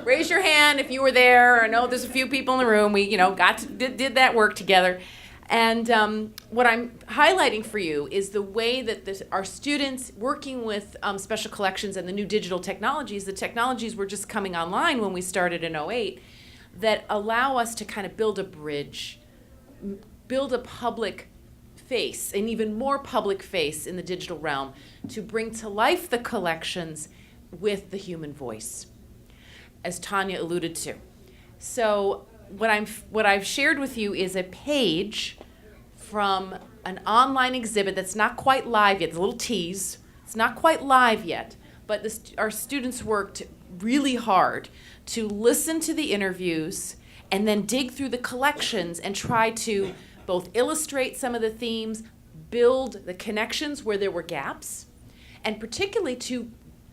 raise your hand if you were there. I know there's a few people in the room. We, did that work together. And what I'm highlighting for you is the way that our students working with special collections and the new digital technologies, the technologies were just coming online when we started in 2008, that allow us to kind of build a bridge, build a public face, an even more public face in the digital realm, to bring to life the collections with the human voice, as Tanya alluded to. So what I've shared with you is a page from an online exhibit that's not quite live yet. It's a little tease. It's not quite live yet, but our students worked really hard to listen to the interviews and then dig through the collections and try to both illustrate some of the themes, build the connections where there were gaps, and particularly to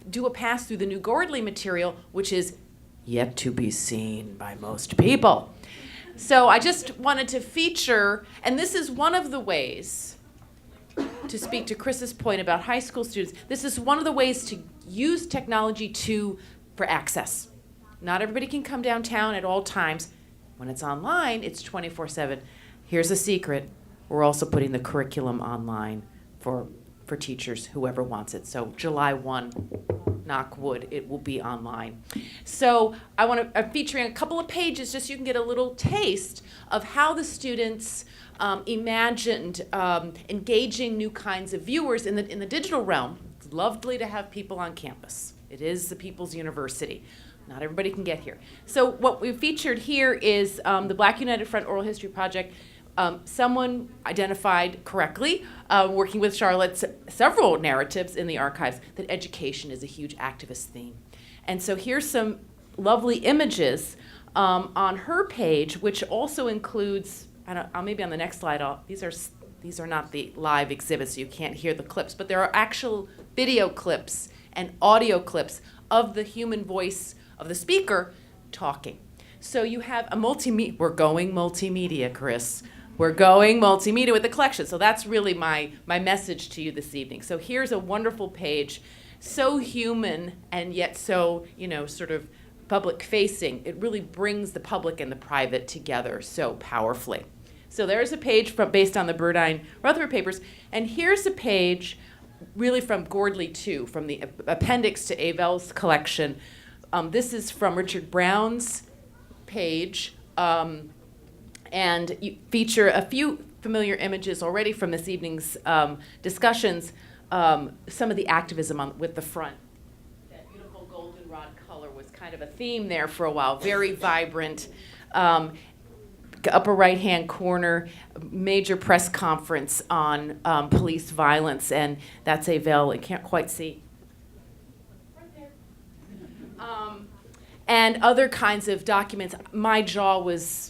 do a pass through the new Gordly material, which is yet to be seen by most people. So I just wanted to feature, and this is one of the ways, to speak to Chris's point about high school students, this is one of the ways to use technology for access. Not everybody can come downtown at all times. When it's online, it's 24/7. Here's a secret. We're also putting the curriculum online for teachers, whoever wants it. So July 1, knock wood, it will be online. So I'm featuring a couple of pages just so you can get a little taste of how the students imagined engaging new kinds of viewers in the digital realm. It's lovely to have people on campus. It is the People's University. Not everybody can get here. So what we've featured here is the Black United Front Oral History Project. Someone identified correctly, working with Charlotte's several narratives in the archives, that education is a huge activist theme. And so here's some lovely images on her page, which also includes, maybe on the next slide, these are not the live exhibits, so you can't hear the clips, but there are actual video clips and audio clips of the human voice of the speaker talking. So you have a we're going multimedia, Chris. We're going multimedia with the collection. So that's really my message to you this evening. So here's a wonderful page, so human and yet so, sort of public facing. It really brings the public and the private together so powerfully. So there's a page based on the Verdell and Rutherford papers. And here's a page really from Gordly 2, from the appendix to Avel's collection. This is from Richard Brown's page. And you feature a few familiar images already from this evening's discussions. Some of the activism with the front. That beautiful goldenrod color was kind of a theme there for a while. Very vibrant. Upper right-hand corner, major press conference on police violence, and that's Avel. I can't quite see. Right there. And other kinds of documents. My jaw was.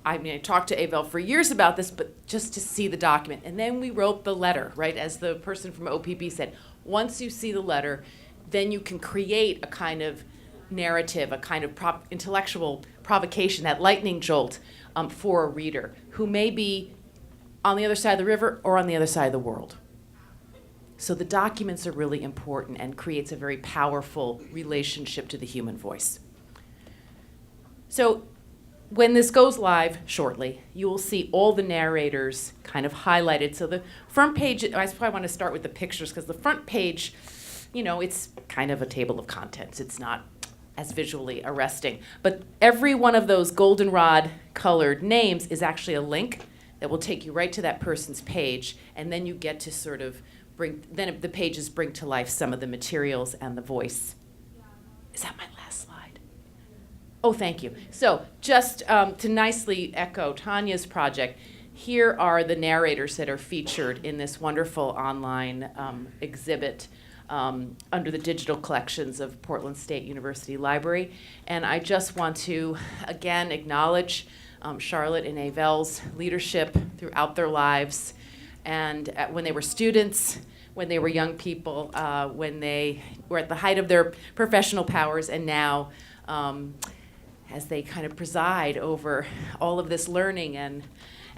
I talked to Avel for years about this, but just to see the document. And then we wrote the letter, right? As the person from OPB said, once you see the letter, then you can create a kind of narrative, a kind of intellectual provocation, that lightning jolt for a reader who may be on the other side of the river or on the other side of the world. So the documents are really important and creates a very powerful relationship to the human voice. So when this goes live shortly, you will see all the narrators kind of highlighted. So the front page, I probably want to start with the pictures because the front page, it's kind of a table of contents. It's not as visually arresting. But every one of those goldenrod colored names is actually a link that will take you right to that person's page. And then you get to sort of then the pages bring to life some of the materials and the voice. Is that my last slide? Oh, thank you. So just to nicely echo Tanya's project, here are the narrators that are featured in this wonderful online exhibit under the digital collections of Portland State University Library. And I just want to, again, acknowledge Charlotte and Avel's leadership throughout their lives. And when they were students, when they were young people, when they were at the height of their professional powers, and now as they kind of preside over all of this learning and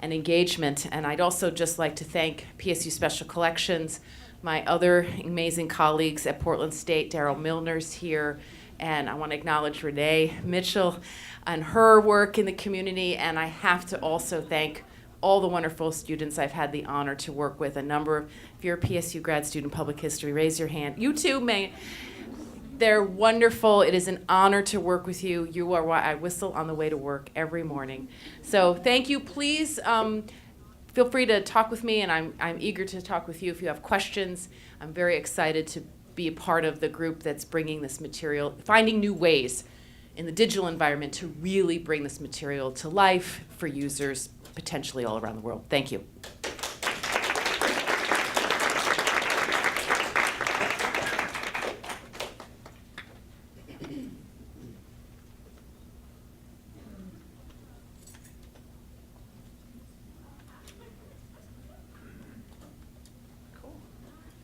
engagement. And I'd also just like to thank PSU Special Collections, my other amazing colleagues at Portland State. Daryl Milner's here, and I want to acknowledge Renee Mitchell and her work in the community, and I have to also thank all the wonderful students I've had the honor to work with. A number of, if you're a PSU grad student in public history, raise your hand. You too may. They're wonderful. It is an honor to work with you. You are why I whistle on the way to work every morning. So thank you. Please feel free to talk with me, and I'm eager to talk with you if you have questions. I'm very excited to be a part of the group that's bringing this material, finding new ways in the digital environment to really bring this material to life for users potentially all around the world. Thank you.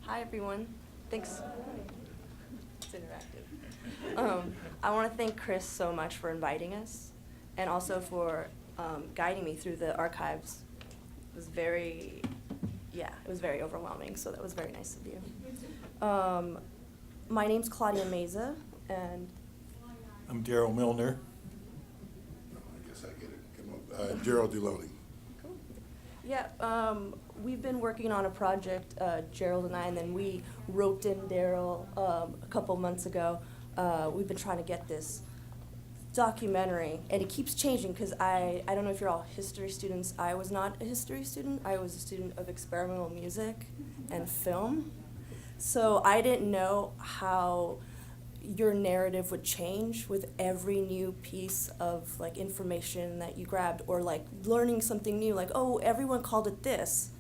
Hi everyone, thanks. It's interactive. I want to thank Chris so much for inviting us, and also for guiding me through the archives. It was very overwhelming, so that was very nice of you. My name's Claudia Meza, and I'm Daryl Milner. I guess I get it. Come on. Gerald Deloney. yeah, we've been working on a project, Gerald and I, and then we roped in Daryl a couple months ago. We've been trying to get this documentary, and it keeps changing because I don't know if you're all history students. I was not a history student. I was a student of experimental music and film. So I didn't know how your narrative would change with every new piece of like information that you grabbed, or like learning something new, like, oh, everyone called it this.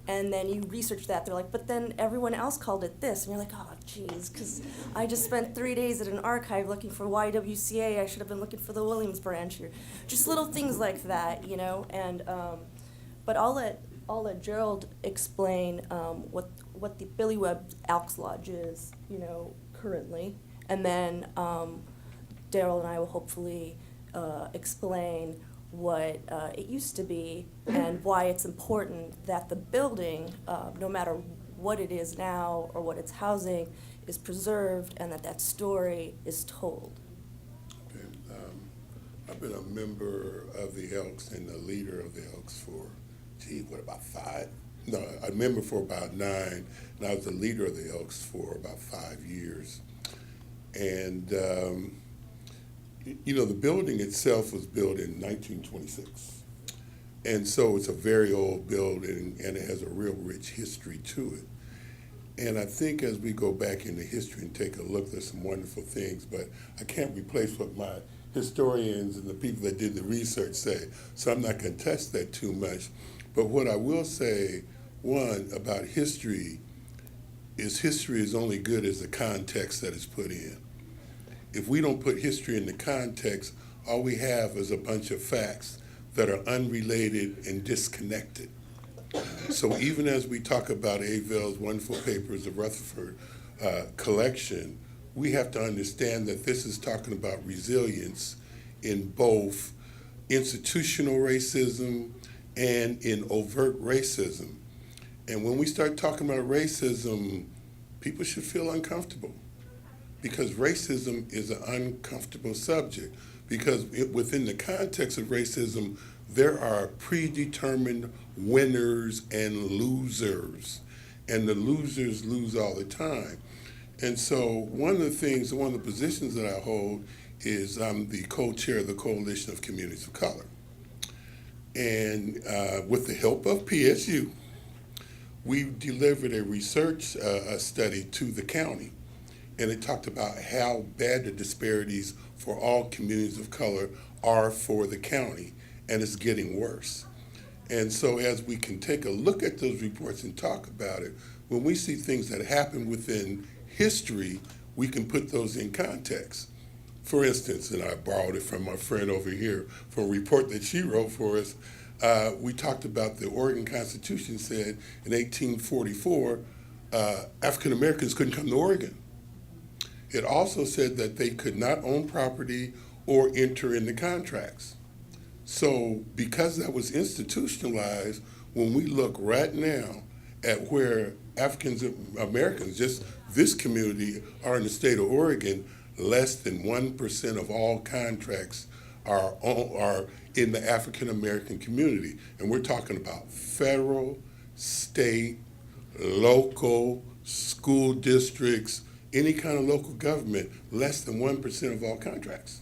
And then you research that, they're like, but then everyone else called it this. And you're like, oh, geez, because I just spent 3 days at an archive looking for YWCA. I should have been looking for the Williams branch, or just little things like that, you know. And but I'll let Gerald explain what the Billy Webb Elks Lodge is, you know, currently. And then Daryl and I will hopefully explain what it used to be and why it's important that the building, no matter what it is now or what it's housing, is preserved, and that story is told. Okay. I've been a member of the Elks and the leader of the Elks for, about 5? No, a member for about 9, and I was the leader of the Elks for about 5 years. And you know, the building itself was built in 1926. And so it's a very old building, and it has a real rich history to it. And I think as we go back into history and take a look, there's some wonderful things, but I can't replace what my historians and the people that did the research say, so I'm not going to touch that too much. But what I will say, one, about history is only good as the context that is put in. If we don't put history in the context, all we have is a bunch of facts that are unrelated and disconnected. So even as we talk about Avel's wonderful papers of Rutherford collection, we have to understand that this is talking about resilience in both institutional racism and in overt racism. And when we start talking about racism, people should feel uncomfortable, because racism is an uncomfortable subject, because within the context of racism, there are predetermined winners and losers, and the losers lose all the time. And so one of the positions that I hold is I'm the co-chair of the Coalition of Communities of Color. And with the help of PSU, we delivered a research study to the county, and it talked about how bad the disparities for all communities of color are for the county, and it's getting worse. And so as we can take a look at those reports and talk about it, when we see things that happen within history, we can put those in context. For instance, and I borrowed it from my friend over here, from a report that she wrote for us, we talked about the Oregon Constitution said in 1844, African Americans couldn't come to Oregon. It also said that they could not own property or enter into contracts. So because that was institutionalized, when we look right now at where African Americans, just this community, are in the state of Oregon, less than 1% of all contracts are in the African American community. And we're talking about federal, state, local, school districts, any kind of local government, less than 1% of all contracts.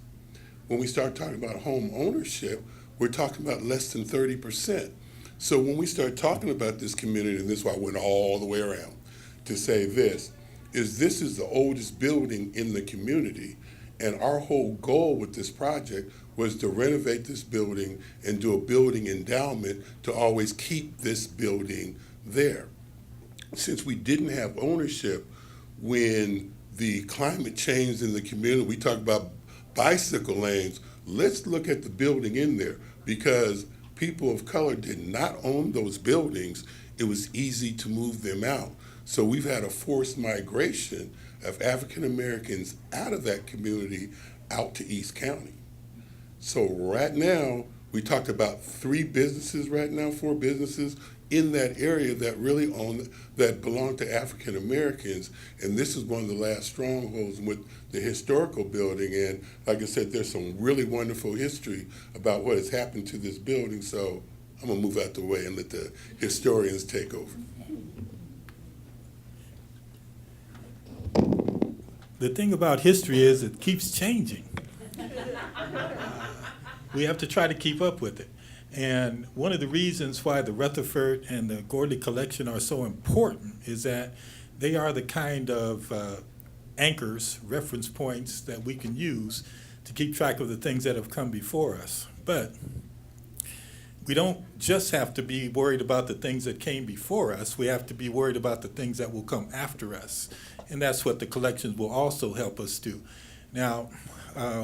When we start talking about home ownership, we're talking about less than 30%. So when we start talking about this community, and this is why I went all the way around to say this is the oldest building in the community, and our whole goal with this project was to renovate this building and do a building endowment to always keep this building there. Since we didn't have ownership when the climate changed in the community, we talked about bicycle lanes, let's look at the building in there, because people of color did not own those buildings. It was easy to move them out. So we've had a forced migration of African Americans out of that community out to East County. So right now, we talked about 4 businesses in that area that really that belong to African Americans. And this is one of the last strongholds with the historical building. And like I said, there's some really wonderful history about what has happened to this building. So I'm gonna move out the way and let the historians take over. The thing about history is it keeps changing. We have to try to keep up with it. And one of the reasons why the Rutherford and the Gordly collection are so important is that they are the kind of anchors, reference points that we can use to keep track of the things that have come before us. But we don't just have to be worried about the things that came before us. We have to be worried about the things that will come after us. And that's what the collections will also help us do. Now,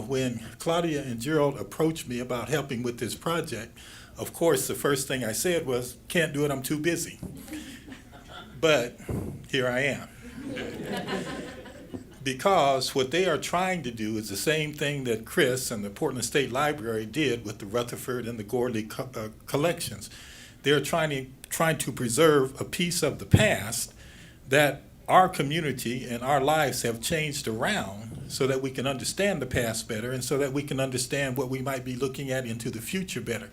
when Claudia and Gerald approached me about helping with this project, of course, the first thing I said was, can't do it, I'm too busy. But here I am. Because what they are trying to do is the same thing that Chris and the Portland State Library did with the Rutherford and the Gordly collections. They're trying to preserve a piece of the past that our community and our lives have changed around so that we can understand the past better and so that we can understand what we might be looking at into the future better.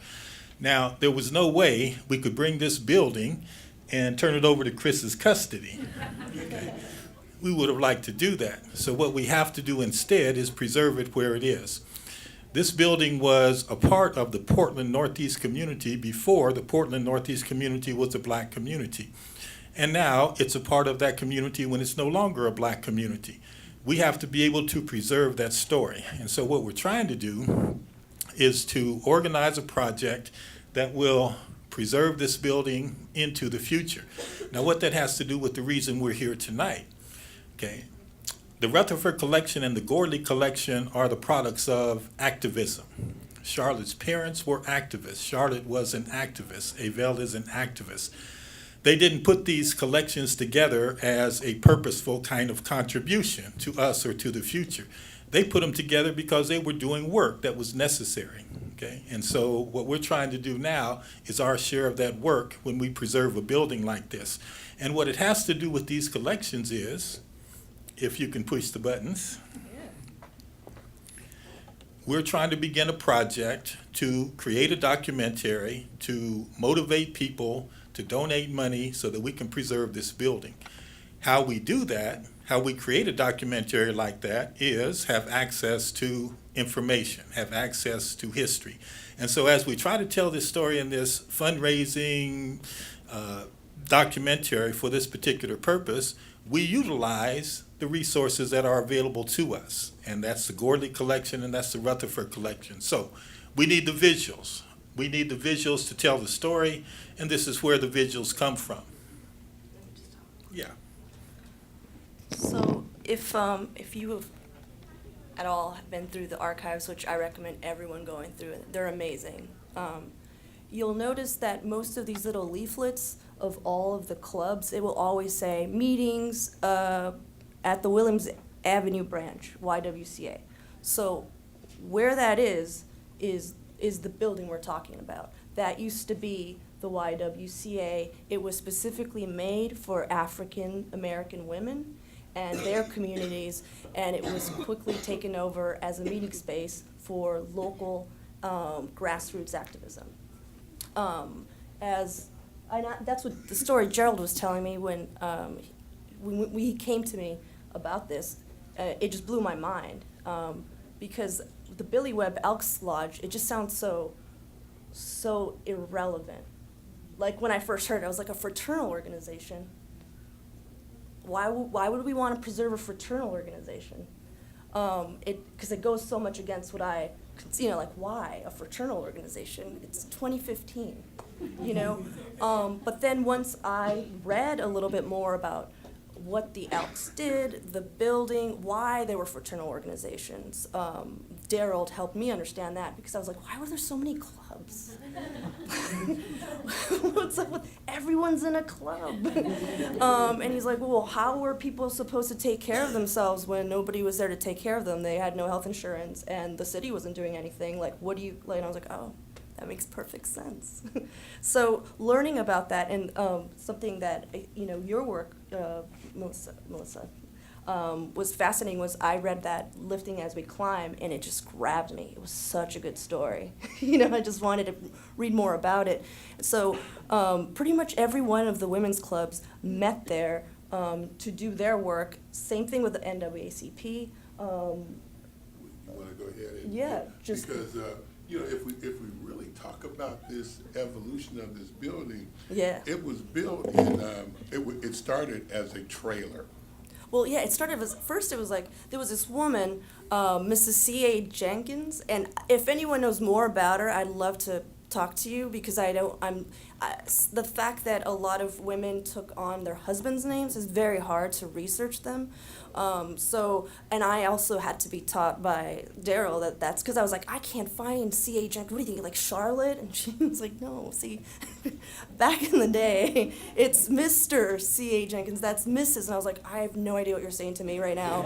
Now, there was no way we could bring this building and turn it over to Chris's custody. Okay. We would have liked to do that. So what we have to do instead is preserve it where it is. This building was a part of the Portland Northeast community before the Portland Northeast community was a black community. And now it's a part of that community when it's no longer a black community. We have to be able to preserve that story. And so what we're trying to do is to organize a project that will preserve this building into the future. Now, what that has to do with the reason we're here tonight, okay? The Rutherford collection and the Gordly collection are the products of activism. Charlotte's parents were activists. Charlotte was an activist. Avel is an activist. They didn't put these collections together as a purposeful kind of contribution to us or to the future. They put them together because they were doing work that was necessary, okay? And so what we're trying to do now is our share of that work when we preserve a building like this. And what it has to do with these collections is, if you can push the buttons, we're trying to begin a project to create a documentary to motivate people to donate money so that we can preserve this building. How we do that, how we create a documentary like that, is have access to information, have access to history. And so as we try to tell this story in this fundraising documentary for this particular purpose, we utilize the resources that are available to us. And that's the Gordly collection and that's the Rutherford collection. So we need the visuals. We need the visuals to tell the story, and this is where the visuals come from. Yeah. So if you have at all been through the archives, which I recommend everyone going through, they're amazing. You'll notice that most of these little leaflets of all of the clubs, it will always say meetings at the Williams Avenue branch, YWCA. So where that is the building we're talking about. That used to be the YWCA, it was specifically made for African American women and their communities, and it was quickly taken over as a meeting space for local grassroots activism. That's what the story Gerald was telling me when he came to me about this. It just blew my mind, because the Billy Webb Elks Lodge, it just sounds so irrelevant. Like when I first heard it, I was like, a fraternal organization? Why would we want to preserve a fraternal organization? Because it goes so much against what I, like, why a fraternal organization? It's 2015, But then once I read a little bit more about what the Elks did, the building, why they were fraternal organizations, Daryl helped me understand that, because I was like, why were there so many clubs? What's up with everyone's in a club? And he's like, well, how were people supposed to take care of themselves when nobody was there to take care of them? They had no health insurance, and the city wasn't doing anything. Like, what do you, like, and I was like, oh, that makes perfect sense. So learning about that, and something that, your work, Melissa, was fascinating, was I read that Lifting as We Climb, and it just grabbed me. It was such a good story. I just wanted to read more about it. So pretty much every one of the women's clubs met there to do their work. Same thing with the NAACP. You want to go ahead? Yeah, just because if we really talk about this evolution of this building, yeah, it was built in it started as a trailer. Well, yeah, it started as, first it was like, there was this woman, Mrs. C.A. Jenkins, and if anyone knows more about her, I'd love to talk to you, because the fact that a lot of women took on their husbands' names is very hard to research them. And I also had to be taught by Daryl that's because I was like, I can't find C.A. Jenkins. What do you think, like Charlotte? And she was like, no, see, back in the day, it's Mr. C.A. Jenkins, that's Mrs. And I was like, I have no idea what you're saying to me right now.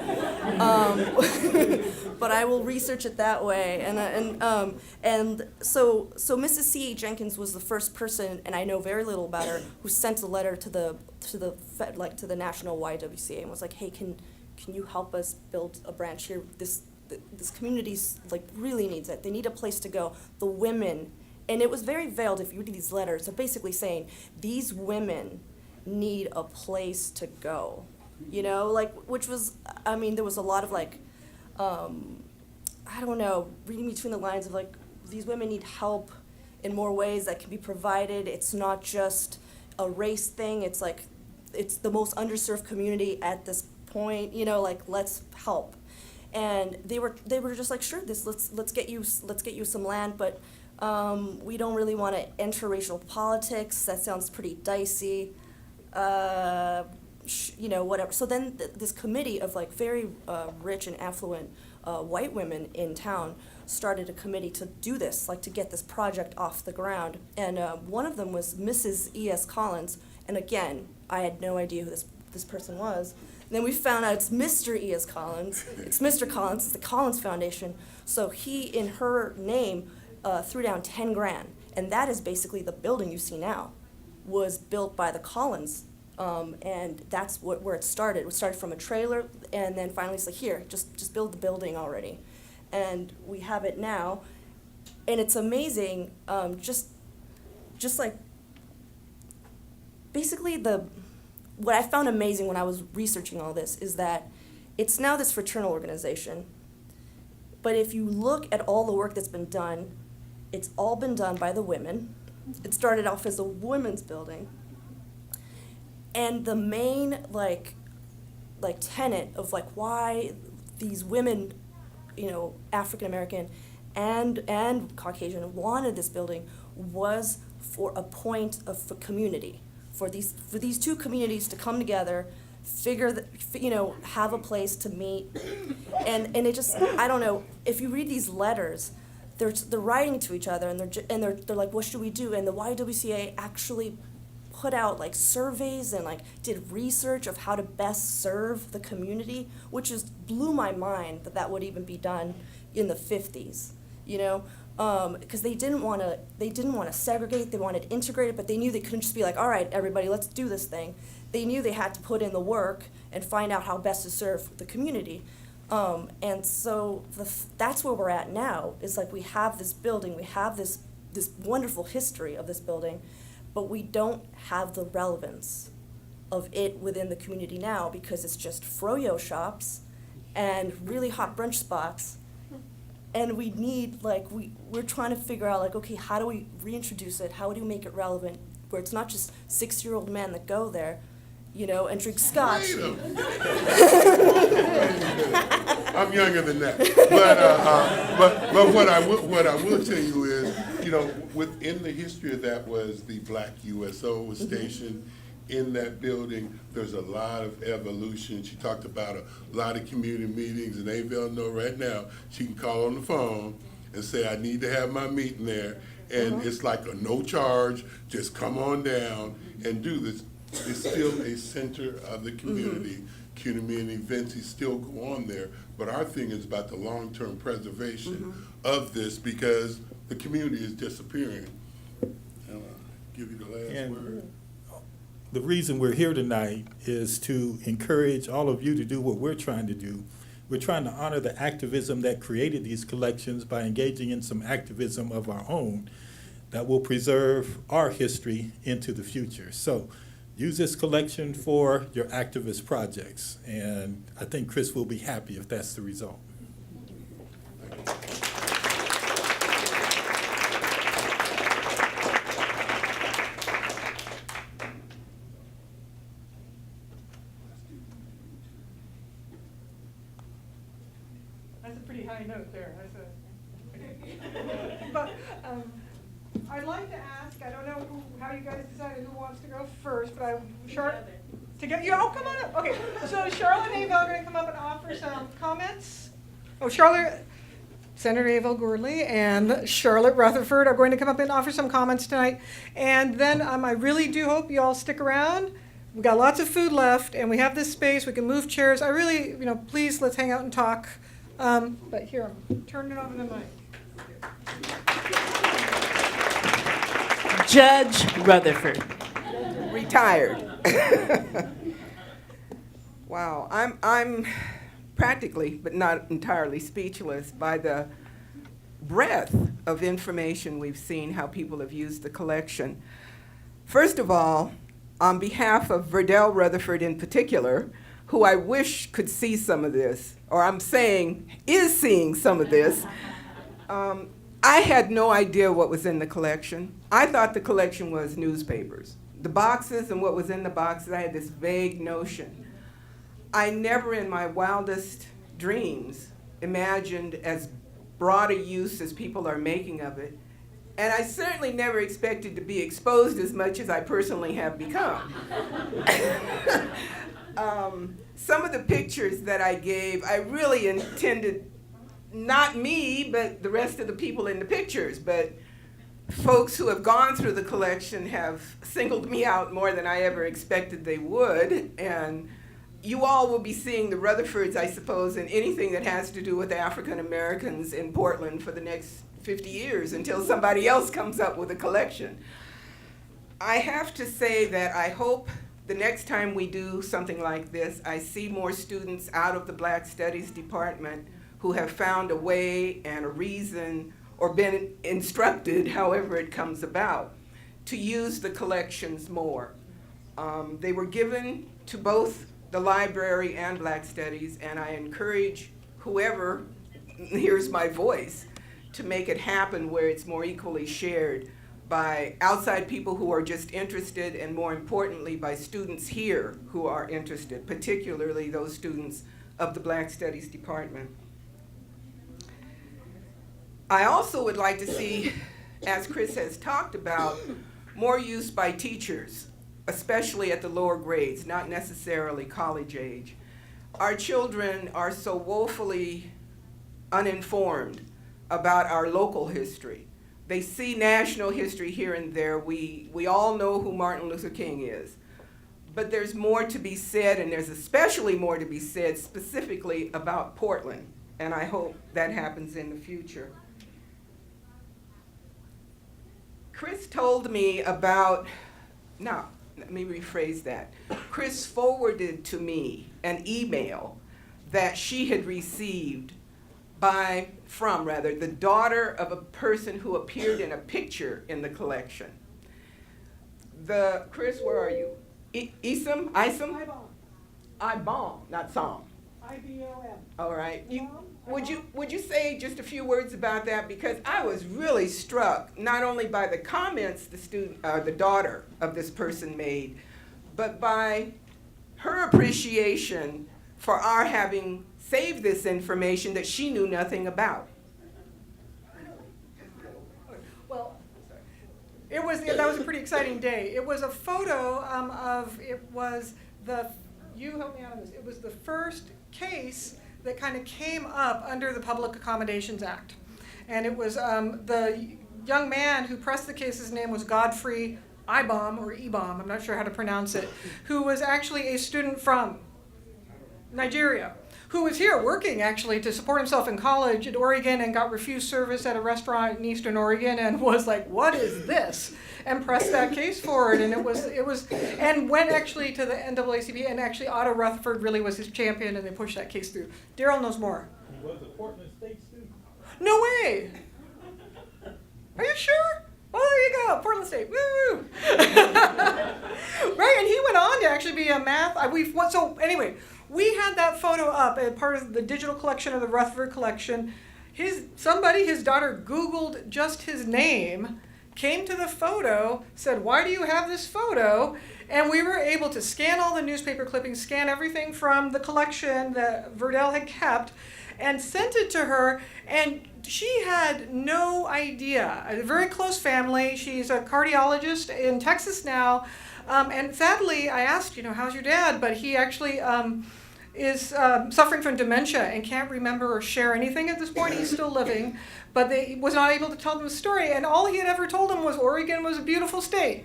But I will research it that way. And so Mrs. C.A. Jenkins was the first person, and I know very little about her, who sent a letter to the national YWCA and was like, hey, can you help us build a branch here? This community really needs it. They need a place to go. The women, and it was very veiled if you read these letters. They're basically saying these women need a place to go. Which was, there was a lot of reading between the lines of these women need help in more ways that can be provided. It's not just a race thing. It's it's the most underserved community at this point. Let's help. And they were just like, sure, let's get you some land, but we don't really want to enter racial politics. That sounds pretty dicey. Whatever. So then this committee of very rich and affluent white women in town started a committee to do this, to get this project off the ground. And one of them was Mrs. E.S. Collins. And again, I had no idea who this person was. And then we found out it's Mr. E.S. Collins. It's Mr. Collins. It's the Collins Foundation. So he, in her name, threw down 10 grand. And that is basically the building you see now, was built by the Collins. And that's where it started. It started from a trailer, and then finally it's like, here, just build the building already. And we have it now, and it's amazing, basically what I found amazing when I was researching all this is that it's now this fraternal organization, but if you look at all the work that's been done, it's all been done by the women. It started off as a women's building. And the main tenet of why these women, African American and Caucasian, wanted this building was for a point of community, for these two communities to come together, have a place to meet, and it just, I don't know, if you read these letters, they're writing to each other, and they're like, what should we do? And the YWCA actually put out surveys and did research of how to best serve the community, which just blew my mind that would even be done in the 50s, because they didn't want to segregate. They wanted to integrate it, but they knew they couldn't just be like, all right, everybody, let's do this thing. They knew they had to put in the work and find out how best to serve the community. And so that's where we're at now. Is like we have this building, we have this wonderful history of this building, but we don't have the relevance of it within the community now because it's just froyo shops and really hot brunch spots. And we need, like, we're trying to figure out, like, okay, how do we reintroduce it? How do we make it relevant where it's not just 6-year-old men that go there, you know, and drink scotch? I'm younger than that. But what I will tell you is, you know, within the history of that was the Black USO was stationed in that building. There's a lot of evolution. She talked about a lot of community meetings, and Avel know right now she can call on the phone and say, I need to have my meeting there. And it's like a no charge, just come on down and do this. It's still a center of the community. Community events still go on there, but our thing is about the long-term preservation of this because the community is disappearing. I'll give you the last word. The reason we're here tonight is to encourage all of you to do what we're trying to do. We're trying to honor the activism that created these collections by engaging in some activism of our own that will preserve our history into the future. So use this collection for your activist projects, and I think Chris will be happy if that's the result. That's a pretty high note there. But I'd like to ask, I don't know how you guys decided who wants to go first, but oh, come on up. Okay, so Charlotte and Avel are going to come up and offer some comments. Oh, Senator Avel Gordly and Charlotte Rutherford are going to come up and offer some comments tonight. And then I really do hope you all stick around. We've got lots of food left, and we have this space. We can move chairs. I really, please, let's hang out and talk. But here, turn it over the mic. Judge Rutherford. Retired. Wow, I'm practically, but not entirely, speechless by the breadth of information we've seen, how people have used the collection. First of all, on behalf of Verdell Rutherford in particular, who I wish could see some of this, or I'm saying is seeing some of this, I had no idea what was in the collection. I thought the collection was newspapers. The boxes and what was in the boxes, I had this vague notion. I never in my wildest dreams imagined as broad a use as people are making of it. And I certainly never expected to be exposed as much as I personally have become. Some of the pictures that I gave, I really intended not me, but the rest of the people in the pictures. But folks who have gone through the collection have singled me out more than I ever expected they would. And you all will be seeing the Rutherfords, I suppose, in anything that has to do with African Americans in Portland for the next 50 years until somebody else comes up with a collection. I have to say that I hope the next time we do something like this, I see more students out of the Black Studies department who have found a way and a reason or been instructed, however it comes about, to use the collections more. They were given to both the library and Black Studies, and I encourage whoever hears my voice to make it happen where it's more equally shared by outside people who are just interested, and more importantly, by students here who are interested, particularly those students of the Black Studies department. I also would like to see, as Chris has talked about, more use by teachers, especially at the lower grades, not necessarily college age. Our children are so woefully uninformed about our local history. They see national history here and there. We all know who Martin Luther King is. But there's more to be said, and there's especially more to be said specifically about Portland. And I hope that happens in the future. Chris told me about, no, let me rephrase that. Chris forwarded to me an email that she had received from the daughter of a person who appeared in a picture in the collection. Chris, where are you? Isam? Ibom, not Som. IBOM. All right. Would you say just a few words about that? Because I was really struck not only by the comments the daughter of this person made, but by her appreciation for our having saved this information that she knew nothing about. Well, that was a pretty exciting day. It was a photo you help me out on this. It was the first case that kind of came up under the Public Accommodations Act. And it was the young man who pressed the case, his name was Godfrey Ibom, or Ibom, I'm not sure how to pronounce it, who was actually a student from Nigeria, who was here working actually to support himself in college at Oregon and got refused service at a restaurant in Eastern Oregon and was like, what is this? And pressed that case forward, and and went actually to the NAACP, and actually Otto Rutherford really was his champion, and they pushed that case through. Daryl knows more. He was a Portland State student. No way! Are you sure? Well, there you go, Portland State, woo! Right, and he went on to actually be a math, so anyway, we had that photo up as part of the digital collection of the Rutherford collection. His daughter Googled just his name, came to the photo, said, why do you have this photo? And we were able to scan all the newspaper clippings, scan everything from the collection that Verdell had kept, and sent it to her, and she had no idea. A very close family. She's a cardiologist in Texas now, and sadly, I asked, how's your dad? But he actually is suffering from dementia and can't remember or share anything at this point. He's still living, but he was not able to tell them the story. And all he had ever told them was Oregon was a beautiful state.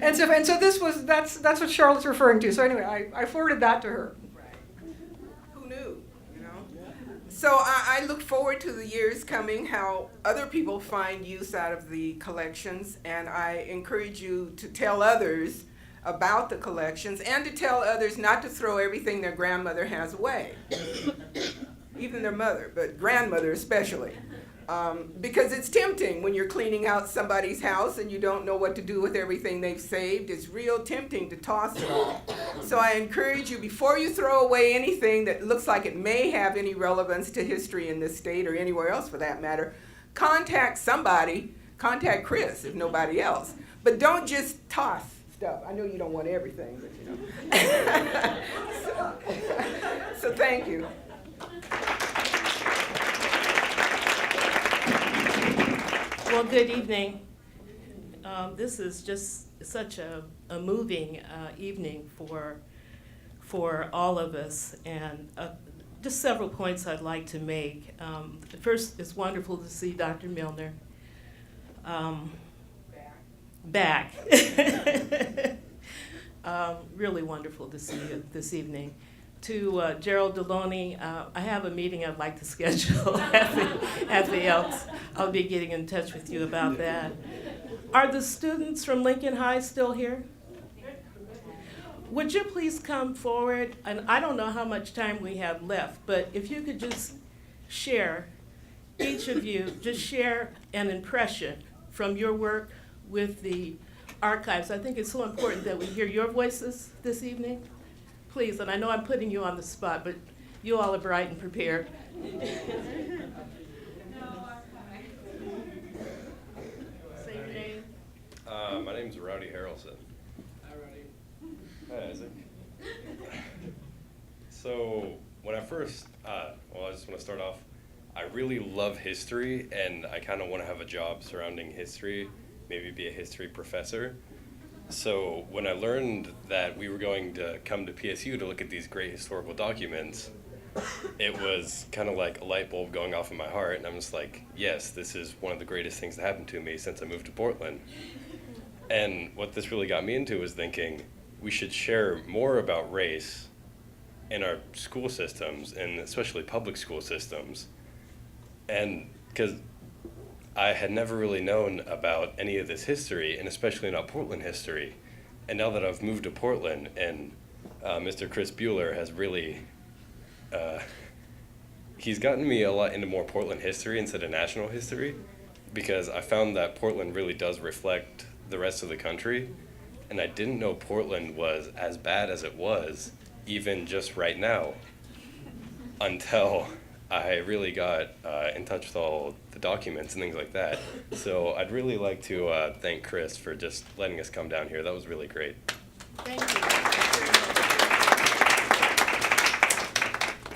And so that's what Charlotte's referring to. So anyway, I forwarded that to her. Who knew? So I look forward to the years coming, how other people find use out of the collections, and I encourage you to tell others about the collections and to tell others not to throw everything their grandmother has away, even their mother, but grandmother especially. Because it's tempting when you're cleaning out somebody's house and you don't know what to do with everything they've saved. It's real tempting to toss it all. So I encourage you, before you throw away anything that looks like it may have any relevance to history in this state or anywhere else for that matter, contact somebody, contact Chris if nobody else. But don't just toss stuff. I know you don't want everything, but so thank you. Well, good evening. This is just such a moving evening for all of us, and just several points I'd like to make. First, it's wonderful to see Dr. Milner back. Really wonderful to see you this evening. To Gerald Deloney, I have a meeting I'd like to schedule at the Elks. I'll be getting in touch with you about that. Are the students from Lincoln High still here? Would you please come forward? And I don't know how much time we have left, but if you could just share, each of you, just share an impression from your work with the archives. I think it's so important that we hear your voices this evening. Please, and I know I'm putting you on the spot, but you all are bright and prepared. Say your name. My name's Rowdy Harrelson. Hi, Rowdy. Hi, Isaac. So when I first, I just want to start off, I really love history, and I kind of want to have a job surrounding history, maybe be a history professor. So when I learned that we were going to come to PSU to look at these great historical documents, it was kind of like a light bulb going off in my heart, and I'm just like, yes, this is one of the greatest things that happened to me since I moved to Portland. And what this really got me into was thinking we should share more about race in our school systems, and especially public school systems. And because I had never really known about any of this history, and especially not Portland history. And now that I've moved to Portland, and Mr. Chris Bueller has really, he's gotten me a lot into more Portland history instead of national history, because I found that Portland really does reflect the rest of the country. And I didn't know Portland was as bad as it was, even just right now, until I really got in touch with all the documents and things like that. So I'd really like to thank Chris for just letting us come down here. That was really great. Thank you.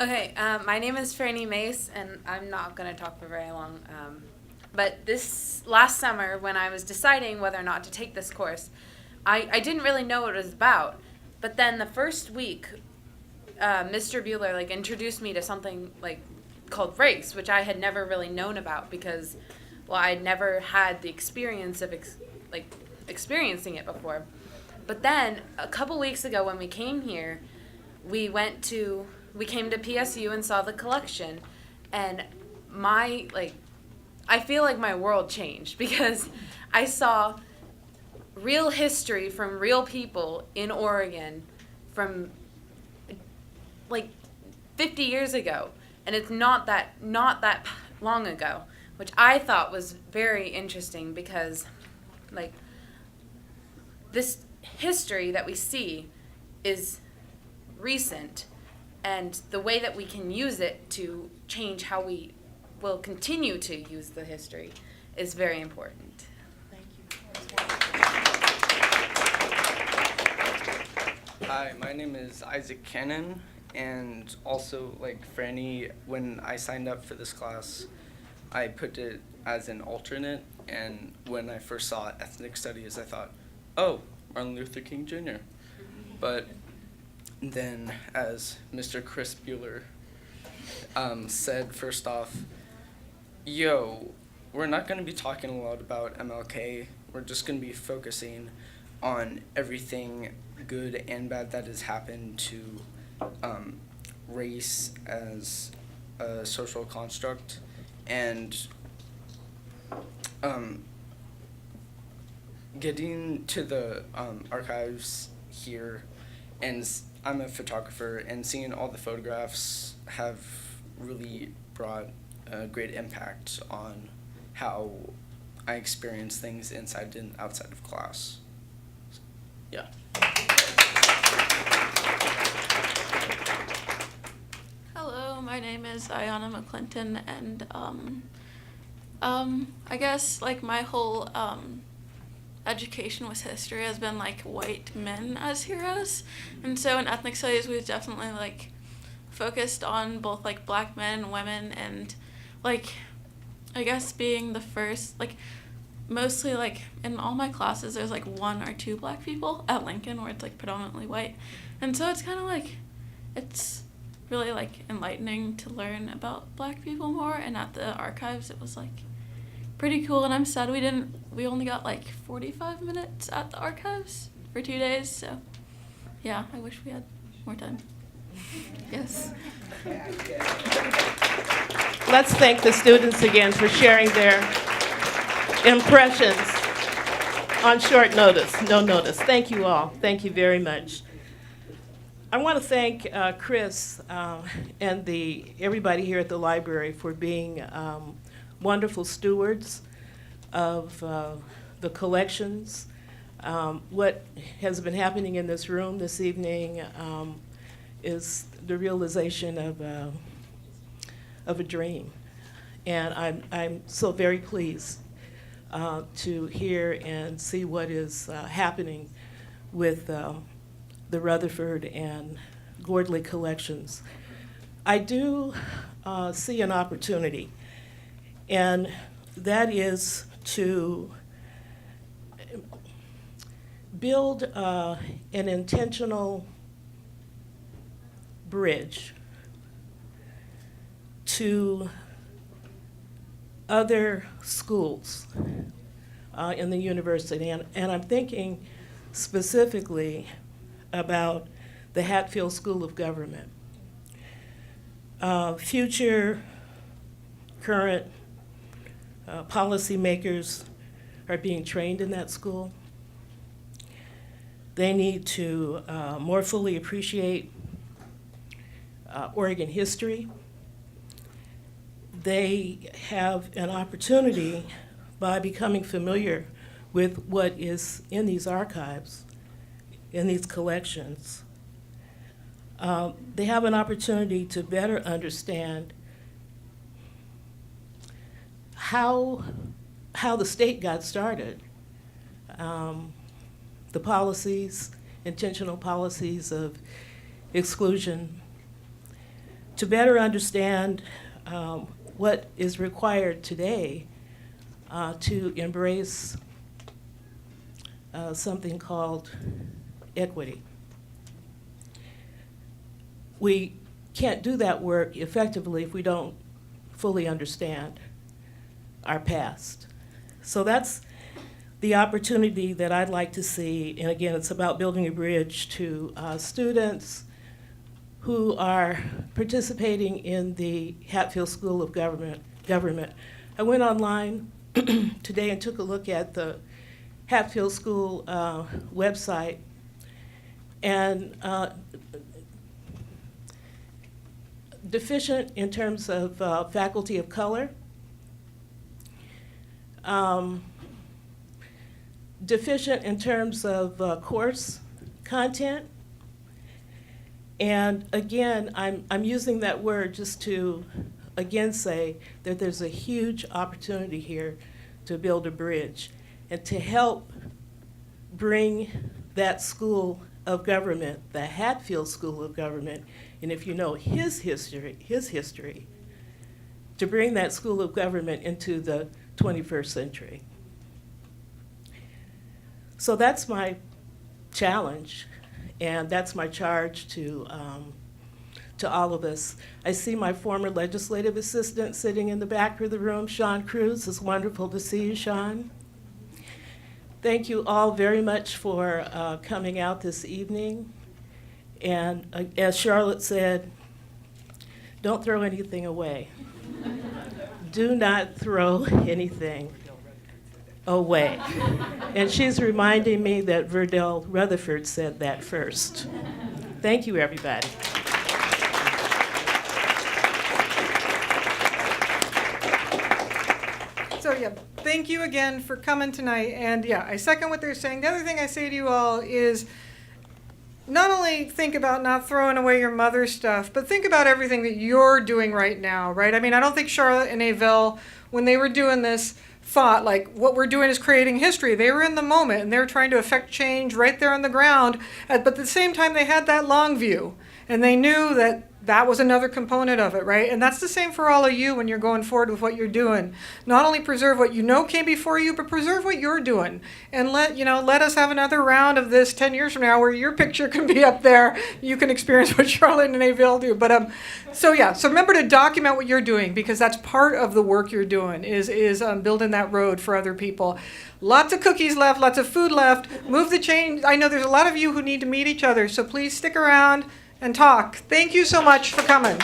Okay, my name is Franny Mace, and I'm not going to talk for very long. But this last summer, when I was deciding whether or not to take this course, I didn't really know what it was about. But then the first week, Mr. Bueller introduced me to something called race, which I had never really known about because, well, I'd never had the experience of experiencing it before. But then a couple weeks ago when we came here, we came to PSU and saw the collection, and I feel like my world changed because I saw real history from real people in Oregon from 50 years ago, and it's not that long ago, which I thought was very interesting because this history that we see is recent, and the way that we can use it to change how we will continue to use the history is very important. Thank you. Hi, my name is Isaac Cannon, and also like Franny, when I signed up for this class, I put it as an alternate, and when I first saw ethnic studies, I thought, oh, Martin Luther King Jr. But then, as Mr. Chris Bueller said, first off, we're not going to be talking a lot about MLK. We're just going to be focusing on everything good and bad that has happened to race as a social construct, and getting to the archives here, and I'm a photographer, and seeing all the photographs have really brought a great impact on how I experience things inside and outside of class. Yeah. Hello, my name is Ayana McClinton, and I guess like my whole education with history has been like white men as heroes, and so in ethnic studies we've definitely like focused on both like black men and women, and like I guess being the first, like mostly like in all my classes there's like 1 or 2 black people at Lincoln where it's like predominantly white, and so it's kind of like it's really like enlightening to learn about black people more, and at the archives it was like pretty cool, and I'm sad we only got like 45 minutes at the archives for 2 days, so yeah, I wish we had more time. Yes. Let's thank the students again for sharing their impressions on short notice, no notice. Thank you all. Thank you very much. I want to thank Chris and everybody here at the library for being wonderful stewards of the collections. What has been happening in this room this evening is the realization of a dream, and I'm so very pleased to hear and see what is happening with the Rutherford and Gordly collections. I do see an opportunity, and that is to build an intentional bridge to other schools in the university, and I'm thinking specifically about the Hatfield School of Government. Future, current policymakers are being trained in that school. They need to more fully appreciate Oregon history. They have an opportunity by becoming familiar with what is in these archives, in these collections. They have an opportunity to better understand how the state got started, the policies, intentional policies of exclusion, to better understand what is required today to embrace something called equity. We can't do that work effectively if we don't fully understand our past. So that's the opportunity that I'd like to see, and again, it's about building a bridge to students who are participating in the Hatfield School of Government. I went online today and took a look at the Hatfield School website, and deficient in terms of faculty of color, deficient in terms of course content. And again, I'm using that word just to again say that there's a huge opportunity here to build a bridge and to help bring that school of government, the Hatfield School of Government, and if you know his history, to bring that school of government into the 21st century. So that's my challenge, and that's my charge to all of us. I see my former legislative assistant sitting in the back of the room, Sean Cruz. It's wonderful to see you, Sean. Thank you all very much for coming out this evening. And as Charlotte said, don't throw anything away. Do not throw anything away. And she's reminding me that Verdell Rutherford said that first. Thank you, everybody. So yeah, thank you again for coming tonight. And yeah, I second what they're saying. The other thing I say to you all is not only think about not throwing away your mother's stuff, but think about everything that you're doing right now, right? I mean, I don't think Charlotte and Avel, when they were doing this, thought like what we're doing is creating history. They were in the moment and they were trying to affect change right there on the ground. But at the same time, they had that long view and they knew that that was another component of it, right? And that's the same for all of you when you're going forward with what you're doing. Not only preserve what you know came before you, but preserve what you're doing. And let us have another round of this 10 years from now where your picture can be up there. You can experience what Charlotte and Avel do. But so remember to document what you're doing, because that's part of the work you're doing is building that road for other people. Lots of cookies left, lots of food left. Move the change. I know there's a lot of you who need to meet each other, so please stick around and talk. Thank you so much for coming.